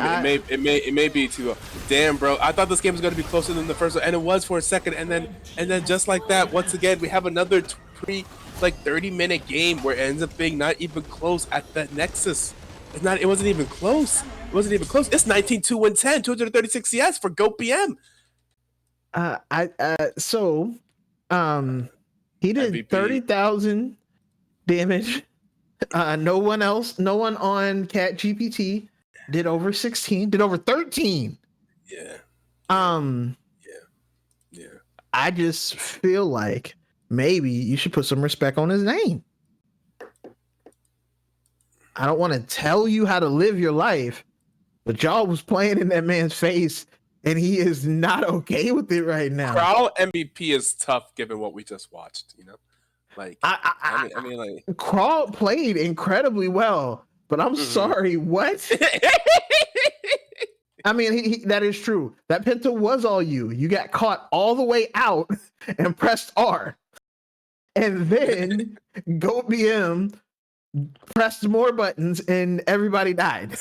it may be 2-0. Damn, bro. I thought this game was going to be closer than the first one, and it was for a second, and then just like that, once again, we have another 30-minute game where it ends up being not even close at the Nexus. It wasn't even close. It wasn't even close. It's 19-2-10, 236 CS for Goat BM.
He did MVP. 30,000 damage. No one on Cat GPT did over 16, did over 13.
Yeah. Yeah.
I just feel like maybe you should put some respect on his name. I don't want to tell you how to live your life, but y'all was playing in that man's face, and he is not okay with it right now.
Crowl MVP is tough given what we just watched, you know? Like, I mean, like,
Crawl played incredibly well, but I'm sorry, what? I mean, that is true. That Penta was all you. You got caught all the way out and pressed R. And then Goat BM pressed more buttons and everybody died.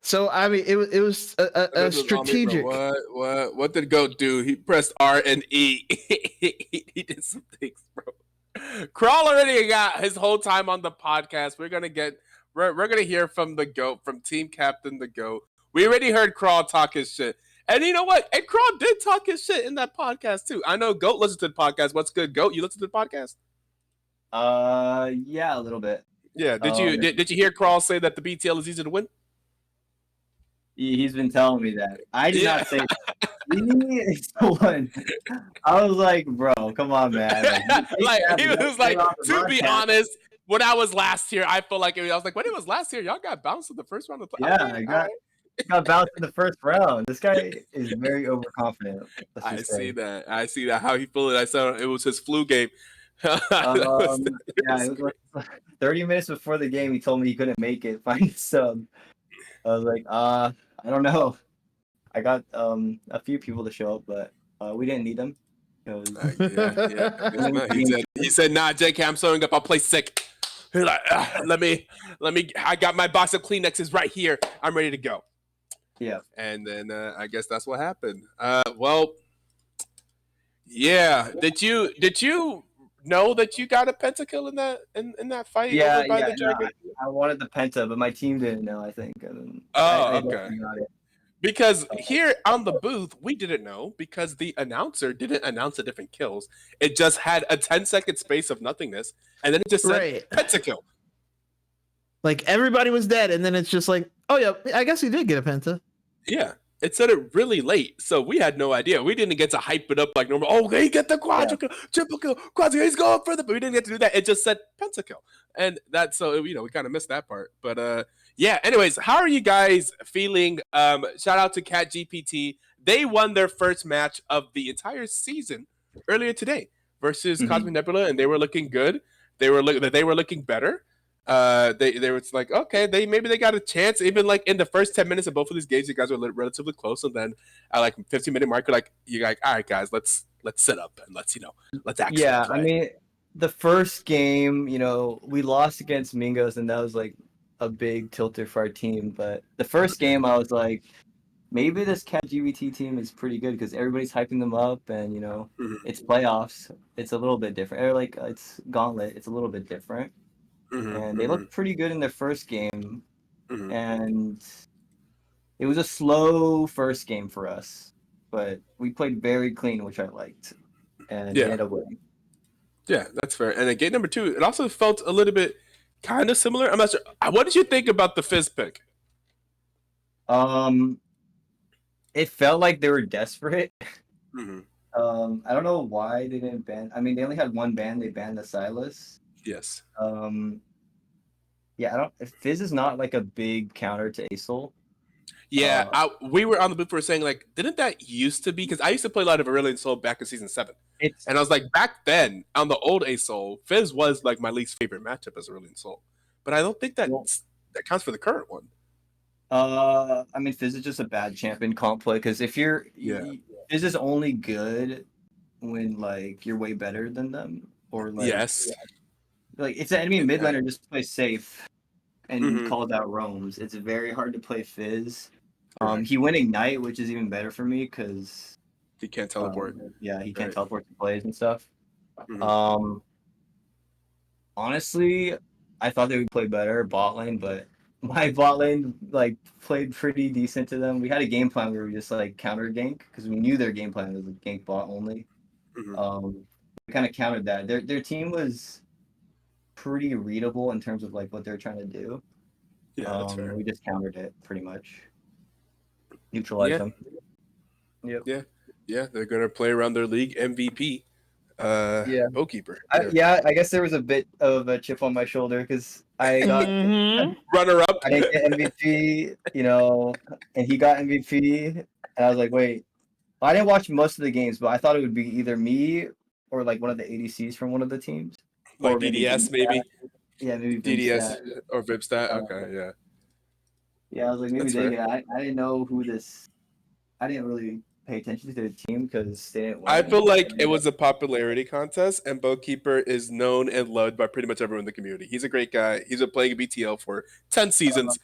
So I mean, it was a strategic.
What did Goat do? He pressed R and E. He did some things, bro. Crawl already got his whole time on the podcast. We're gonna hear from the Goat, from Team Captain the Goat. We already heard Crawl talk his shit, and you know what? And Crawl did talk his shit in that podcast too. I know Goat listens to the podcast. What's good, Goat? You listen to the podcast?
Yeah, a little bit.
Yeah. Did you hear Crawl say that the BTL is easy to win?
He's been telling me that. I did not say that. He is the one. I was like, bro, come on, man.
Like he was like, to be honest, when I was last year, I felt like I was like, when it was last year, y'all got bounced in the first round of play.
Yeah, I got bounced in the first round. This guy is very overconfident.
I see that. How he felt it. I saw it was his flu game.
Yeah, it was like 30 minutes before the game, he told me he couldn't make it. Fine sub. I was like, I don't know. I got a few people to show up, but we didn't need them.
He said, nah, JK, I'm sewing up. I'll play sick. He's like, let me. I got my box of Kleenexes right here. I'm ready to go.
Yeah.
And then I guess that's what happened. Well, yeah. Did you know that you got a pentakill in that fight?
Yeah, I wanted the penta, but my team didn't know, I think.
Okay. Because here on the booth, we didn't know because the announcer didn't announce the different kills. It just had a 10-second space of nothingness, and then it just said pentakill.
Like everybody was dead, and then it's just like, oh yeah, I guess he did get a penta.
Yeah. It said it really late, so we had no idea. We didn't get to hype it up like normal. Oh, he get the quadruple, triple kill, quadruple. He's going further, but we didn't get to do that. It just said pentakill, and that's so we kind of missed that part. But yeah. Anyways, how are you guys feeling? Shout out to Cat GPT. They won their first match of the entire season earlier today versus Cosmic Nebula, and they were looking good. They were looking better. They were like, okay, maybe they got a chance. Even like in the first 10 minutes of both of these games, you guys were relatively close, and then at like 15-minute mark, you're like, all right, guys, let's sit up and let's actually play.
I mean, the first game, we lost against Mingos, and that was like a big tilter for our team. But the first game, I was like, maybe this Cat GPT team is pretty good because everybody's hyping them up, and it's playoffs. It's a little bit different. Or like it's Gauntlet. It's a little bit different. And they looked pretty good in their first game, and it was a slow first game for us, but we played very clean, which I liked, and we ended up winning.
Yeah, that's fair. And then game number 2, it also felt a little bit kind of similar. I'm not sure. What did you think about the Fizz pick?
It felt like they were desperate. I don't know why they didn't ban. I mean, they only had one ban. They banned the Silas.
Yes.
Yeah, Fizz is not like a big counter to Acel.
Yeah, we were on the booth for saying like, didn't that used to be? Because I used to play a lot of Aurelion Sol back in season 7, and I was like, back then on the old ASOL, Fizz was like my least favorite matchup as Aurelion Sol, but I don't think that counts for the current one.
I mean, Fizz is just a bad champion comp play because if Fizz is only good when like you're way better than them, or like like it's an enemy mid laner just play safe and calls out roams. It's very hard to play Fizz. He went Ignite, which is even better for me because
he can't teleport.
He can't teleport to plays and stuff. Honestly, I thought they would play better bot lane, but my bot lane like played pretty decent to them. We had a game plan where we just like counter gank because we knew their game plan was a gank bot only. We kind of countered that. Their team was pretty readable in terms of like what they're trying to do.
Yeah, that's fair.
We just countered it pretty much. Neutralized them.
Yep. Yeah, they're gonna play around their league MVP. Boatkeeper.
I guess there was a bit of a chip on my shoulder because I got
runner up.
I didn't get MVP, and he got MVP, and I was like, wait. I didn't watch most of the games, but I thought it would be either me or like one of the ADCs from one of the teams,
like DDS maybe.
Yeah, maybe
DDS or Vipstat. Okay, yeah.
Yeah, I was like, maybe they get. I didn't know who this. I didn't really pay attention to the team because they didn't win.
I feel like it was a popularity contest, and Boatkeeper is known and loved by pretty much everyone in the community. He's a great guy. He's been playing BTL for 10 seasons.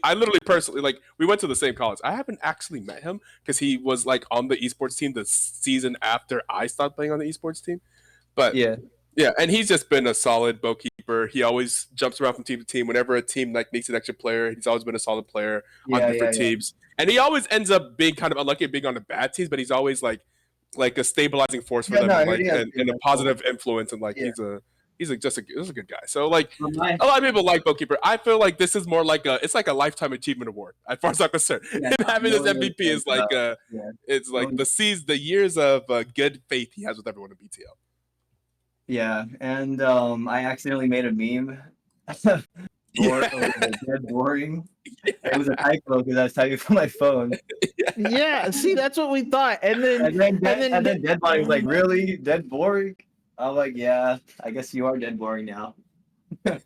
I literally personally, like, we went to the same college. I haven't actually met him because he was like on the esports team the season after I stopped playing on the esports team. But yeah, and he's just been a solid Boatkeeper. He always jumps around from team to team. Whenever a team like needs an extra player, he's always been a solid player on different teams. And he always ends up being kind of unlucky at being on the bad teams, but he's always like a stabilizing force for them, and a positive influence. And like he's just a good guy. So like a lot of people like Boatkeeper. I feel like this is more like it's like a lifetime achievement award as far as I'm concerned. Him having this MVP is like it's like the years of good faith he has with everyone in BTL.
Yeah, and I accidentally made a meme. Dead boring. It was a typo because I was typing from my phone.
Yeah, see, that's what we thought. And then
Dead Body was like, really? Dead boring? I'm like, yeah, I guess you are dead boring now.
Because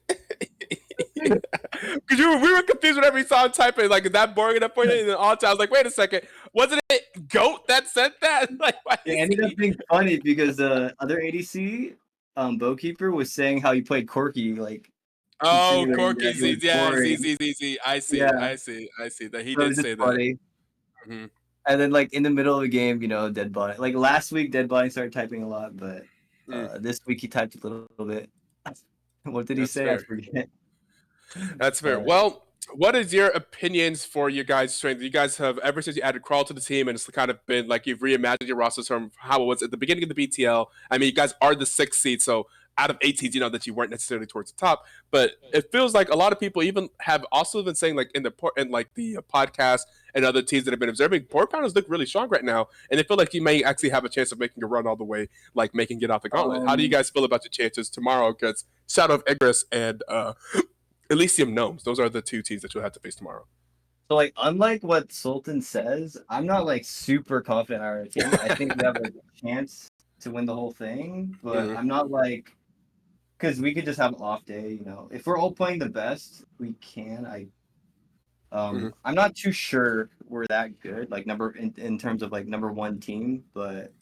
we were confused whenever we saw him typing, like, is that boring enough for you? And then all the time I was like, wait a second, wasn't it Goat that said that? Like,
it ended up being funny because the other ADC, Boatkeeper, was saying how he played Corky, like.
Oh, Corky, easy. I see that he did say that.
And then, like, in the middle of the game, Dead Body. Like, last week, Dead Body started typing a lot, but this week he typed a little bit. What did he say?
Fair.
I forget.
That's fair. Well, what is your opinions for your guys' strength? You guys have, ever since you added Crawl to the team, and it's kind of been like you've reimagined your rosters from how it was at the beginning of the BTL. I mean, you guys are the 6th seed, so out of 8 seeds, that you weren't necessarily towards the top, but it feels like a lot of people even have also been saying, like, in the podcast and other teams that have been observing, Poro Pounders look really strong right now, and they feel like you may actually have a chance of making a run all the way, like making it off the gauntlet. How do you guys feel about your chances tomorrow against Shadow of Igris and Elysium Gnomes? Those are the 2 teams that you'll have to face tomorrow.
So, like, unlike what Sultan says, I'm not like super confident in our team. I think we have a chance to win the whole thing, but I'm not like, because we could just have an off day, if we're all playing the best we can. I'm not too sure we're that good, like in terms of like number 1 team, but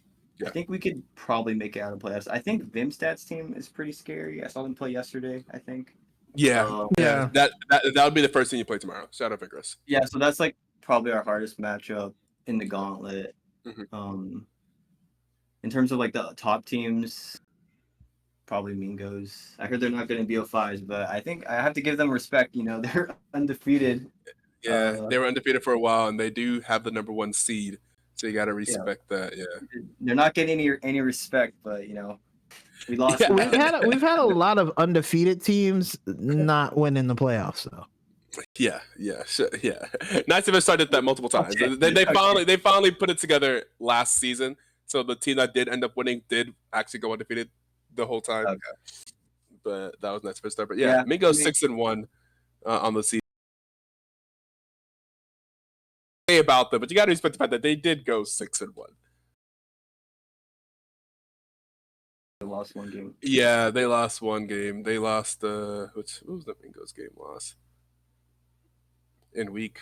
I think we could probably make it out of playoffs. I think Vimstat's team is pretty scary. I saw them play yesterday, I think.
That would be the first thing you play tomorrow, Shadow of Igris.
Yeah, so that's like probably our hardest matchup in the gauntlet. In terms of like the top teams, probably Mingos. I heard they're not going to be BO5s, but I think I have to give them respect. They're undefeated.
Yeah, they were undefeated for a while, and they do have the number 1 seed, so you got to respect that. Yeah,
they're not getting any respect, but we lost.
Yeah. We've had a lot of undefeated teams not winning the playoffs, though.
Yeah. Nice of us started that multiple times. They finally put it together last season. So the team that did end up winning did actually go undefeated the whole time. Okay. But that was nice for a start. But Mingo's 6-1 on the season. about them, but you got to respect the fact that they did go 6-1.
They lost one game.
Yeah, they lost one game. They lost what was the Mingos game loss? In week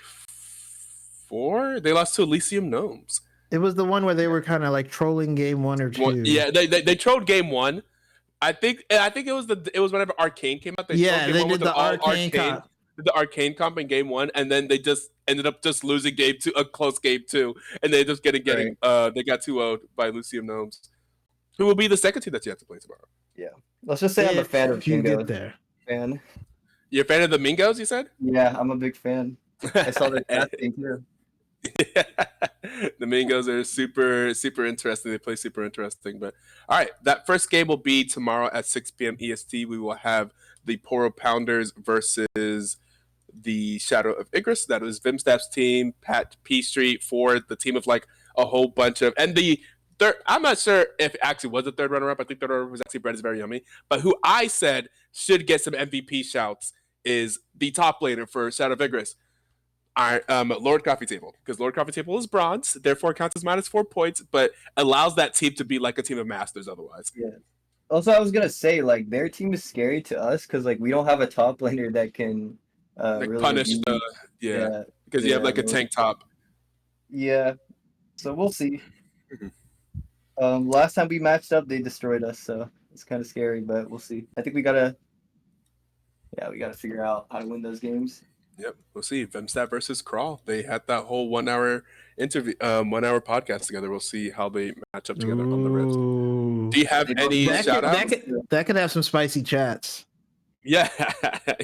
4, they lost to Elysium Gnomes.
It was the one where they were kind of like trolling game 1 or 2.
Yeah, they trolled game 1. I think it was whenever Arcane came out. They
did the Arcane comp.
The Arcane comp in game 1, and then they just ended up just losing game 2, a close game 2, and they just getting they got 2-0'd by Elysium Gnomes, who will be the second team that you have to play tomorrow.
Yeah, let's just say I'm a fan of Mingos.
There.
Fan.
You're a fan of the Mingos, you said?
Yeah, I'm a big fan. I saw the Cat thing too.
Yeah. The Mingos are super, super interesting. They play super interesting. But all right, that first game will be tomorrow at 6 p.m. EST. We will have the Poro Pounders versus the Shadow of Igris. That is Vimstap's team, Pat P Street for the team of like a whole bunch of, and the third, I'm not sure if it actually was a third runner up. I think third runner was actually Bread is Very Yummy. But who I said should get some MVP shouts is the top laner for Shadow of Igris. Lord Coffee Table, because Lord Coffee Table is bronze, therefore counts as -4 points, but allows that team to be like a team of masters otherwise.
Yeah. Also, I was gonna say, like, their team is scary to us because like we don't have a top laner that can
like
really
punish because you have like a tank top.
Yeah, so we'll see. Last time we matched up, they destroyed us, so it's kind of scary, but we'll see. I think we gotta figure out how to win those games.
Yep, we'll see. Vemstat versus Crawl. They had that whole 1 hour interview, 1 hour podcast together. We'll see how they match up together on the Reds. Do you have any shout outs?
That could have some spicy chats.
Yeah,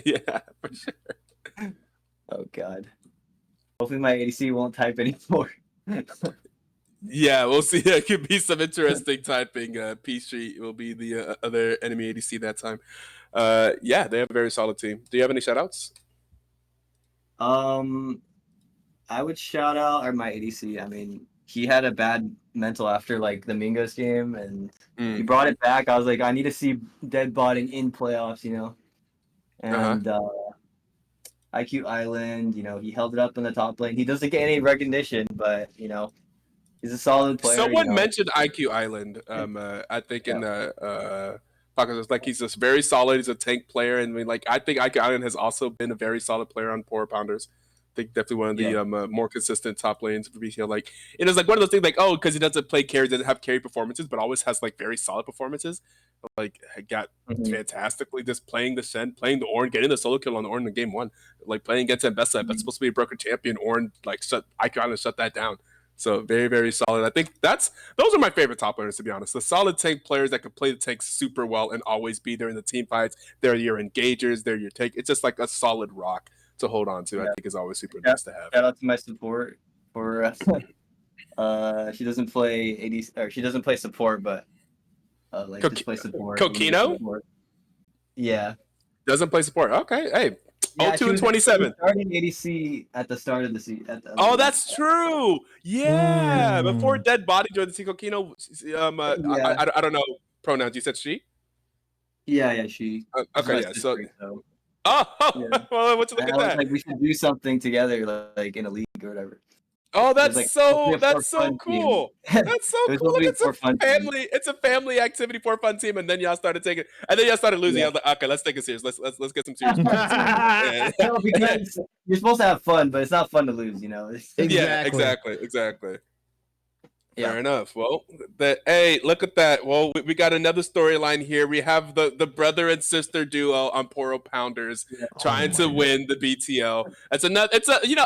yeah, for sure.
Oh God. Hopefully my ADC won't type anymore.
Yeah, we'll see. It could be some interesting typing. P Street will be the other enemy ADC that time. Yeah, they have a very solid team. Do you have any shout outs?
I would shout out my ADC. I mean, he had a bad mental after like the Mingos game, and he brought it back. I was like, I need to see dead botting in playoffs, you know. And IQ Island, you know, he held it up in the top lane. He doesn't get any recognition, but you know, he's a solid player.
Someone mentioned IQ Island. I think in the podcast, like he's just very solid. He's a tank player, and I mean, like I think IQ Island has also been a very solid player on Poro Pounders. I think definitely one of the more consistent top lanes for BTL. Like it is like one of those things, like because he doesn't play carries, doesn't have carry performances, but always has like very solid performances. Like got fantastically just playing the Shen, playing the Ornn, getting the solo kill on the Ornn in game 1, like playing against Mbessa. That's supposed to be a broken champion. Ornn like IQ Island shut that down. So very, very solid. I think those are my favorite top laners, to be honest. The solid tank players that can play the tank super well and always be there in the team fights. They're your engagers. They're your tank. It's just like a solid rock to hold on to. I think is always super nice to have.
Shout out to my support for she doesn't play AD or she doesn't play support, but like just play support.
Kokino?
Yeah.
Doesn't play support. Okay. Hey. Yeah, 02 and 27.
Starting ADC at the start of the season.
Oh, that's true. Yeah. Before Dead Body joined the team, Kokino. I don't know pronouns. You said she?
Yeah, she.
Okay, yeah. So. Well, what you look at that?
Like we should do something together, like in a league or whatever.
Oh, that's so cool. That's so cool. Look, it's a family activity for a fun team, and then y'all started losing. I was like, okay, let's take it serious. Let's get some serious.
No, because you're supposed to have fun, but it's not fun to lose, you know.
Yeah, exactly. Yeah. Fair enough. Well, hey, look at that. Well, we got another storyline here. We have the brother and sister duo on Poro Pounders trying to win the BTL.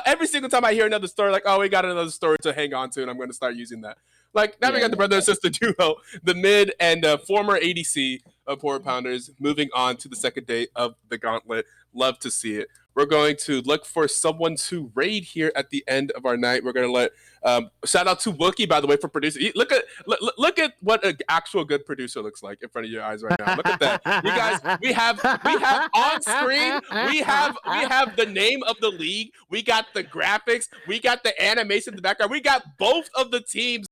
Every single time I hear another story, like, oh, we got another story to hang on to, and I'm going to start using that. Like, now we got the brother and sister duo, the mid and former ADC of Poro Pounders, moving on to the second day of the Gauntlet. Love to see it. We're going to look for someone to raid here at the end of our night. We're going to let shout out to Wookie, by the way, for producing. Look at what an actual good producer looks like in front of your eyes right now. Look at that. You guys, we have on screen, we have the name of the league. We got the graphics. We got the animation in the background. We got both of the teams'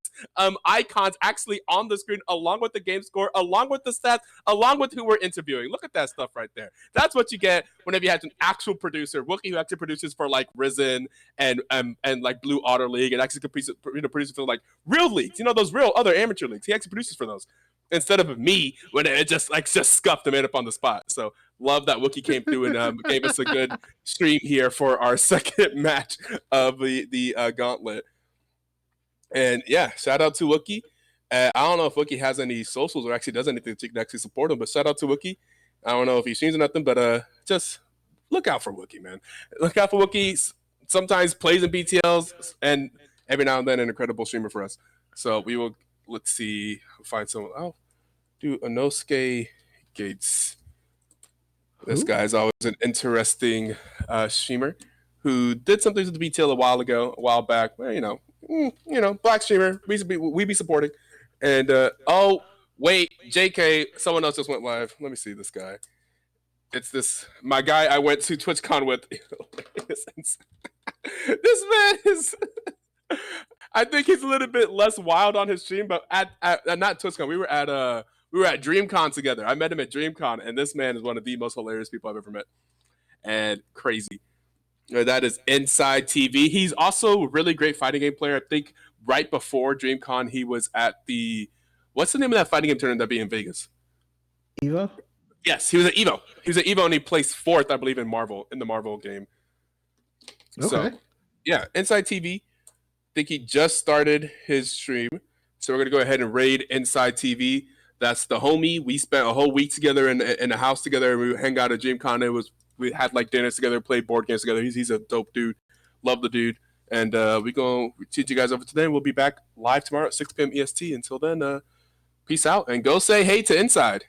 icons actually on the screen, along with the game score, along with the stats, along with who we're interviewing. Look at that stuff right there. That's what you get whenever you have an actual producer producer, Wookie, who actually produces for like Risen and like Blue Otter League, and actually produces for like real leagues, those real other amateur leagues. He actually produces for those instead of me when it just scuffed and made up on the spot. So love that Wookie came through and gave us a good stream here for our second match of the Gauntlet. And yeah, shout out to Wookie. I don't know if Wookie has any socials or actually does anything to actually support him, but shout out to Wookie. I don't know if he streams or nothing, but just look out for Wookie, man. Look out for Wookie. Sometimes plays in BTLs and every now and then an incredible streamer for us. So we will, let's see, find someone. I'll do Inosuke Gates. This guy's always an interesting streamer who did something with the BTL a while back. Well, black streamer. We be supporting. And oh wait, JK, someone else just went live. Let me see this guy. It's my guy I went to TwitchCon with. This man is. I think he's a little bit less wild on his stream, but at not TwitchCon. We were at DreamCon together. I met him at DreamCon, and this man is one of the most hilarious people I've ever met. And crazy. That is Inside TV. He's also a really great fighting game player. I think right before DreamCon, he was at what's the name of that fighting game tournament that be in Vegas?
Evo?
Yes, he was at Evo. He was at Evo and he placed 4th, I believe, in the Marvel game. Okay. So, yeah, Inside TV. I think he just started his stream. So we're going to go ahead and raid Inside TV. That's the homie. We spent a whole week together in a house together. We hang out at DreamCon. We had like dinners together, played board games together. He's a dope dude. Love the dude. And we're going to teach you guys over today. We'll be back live tomorrow at 6 p.m. EST. Until then, peace out and go say hey to Inside.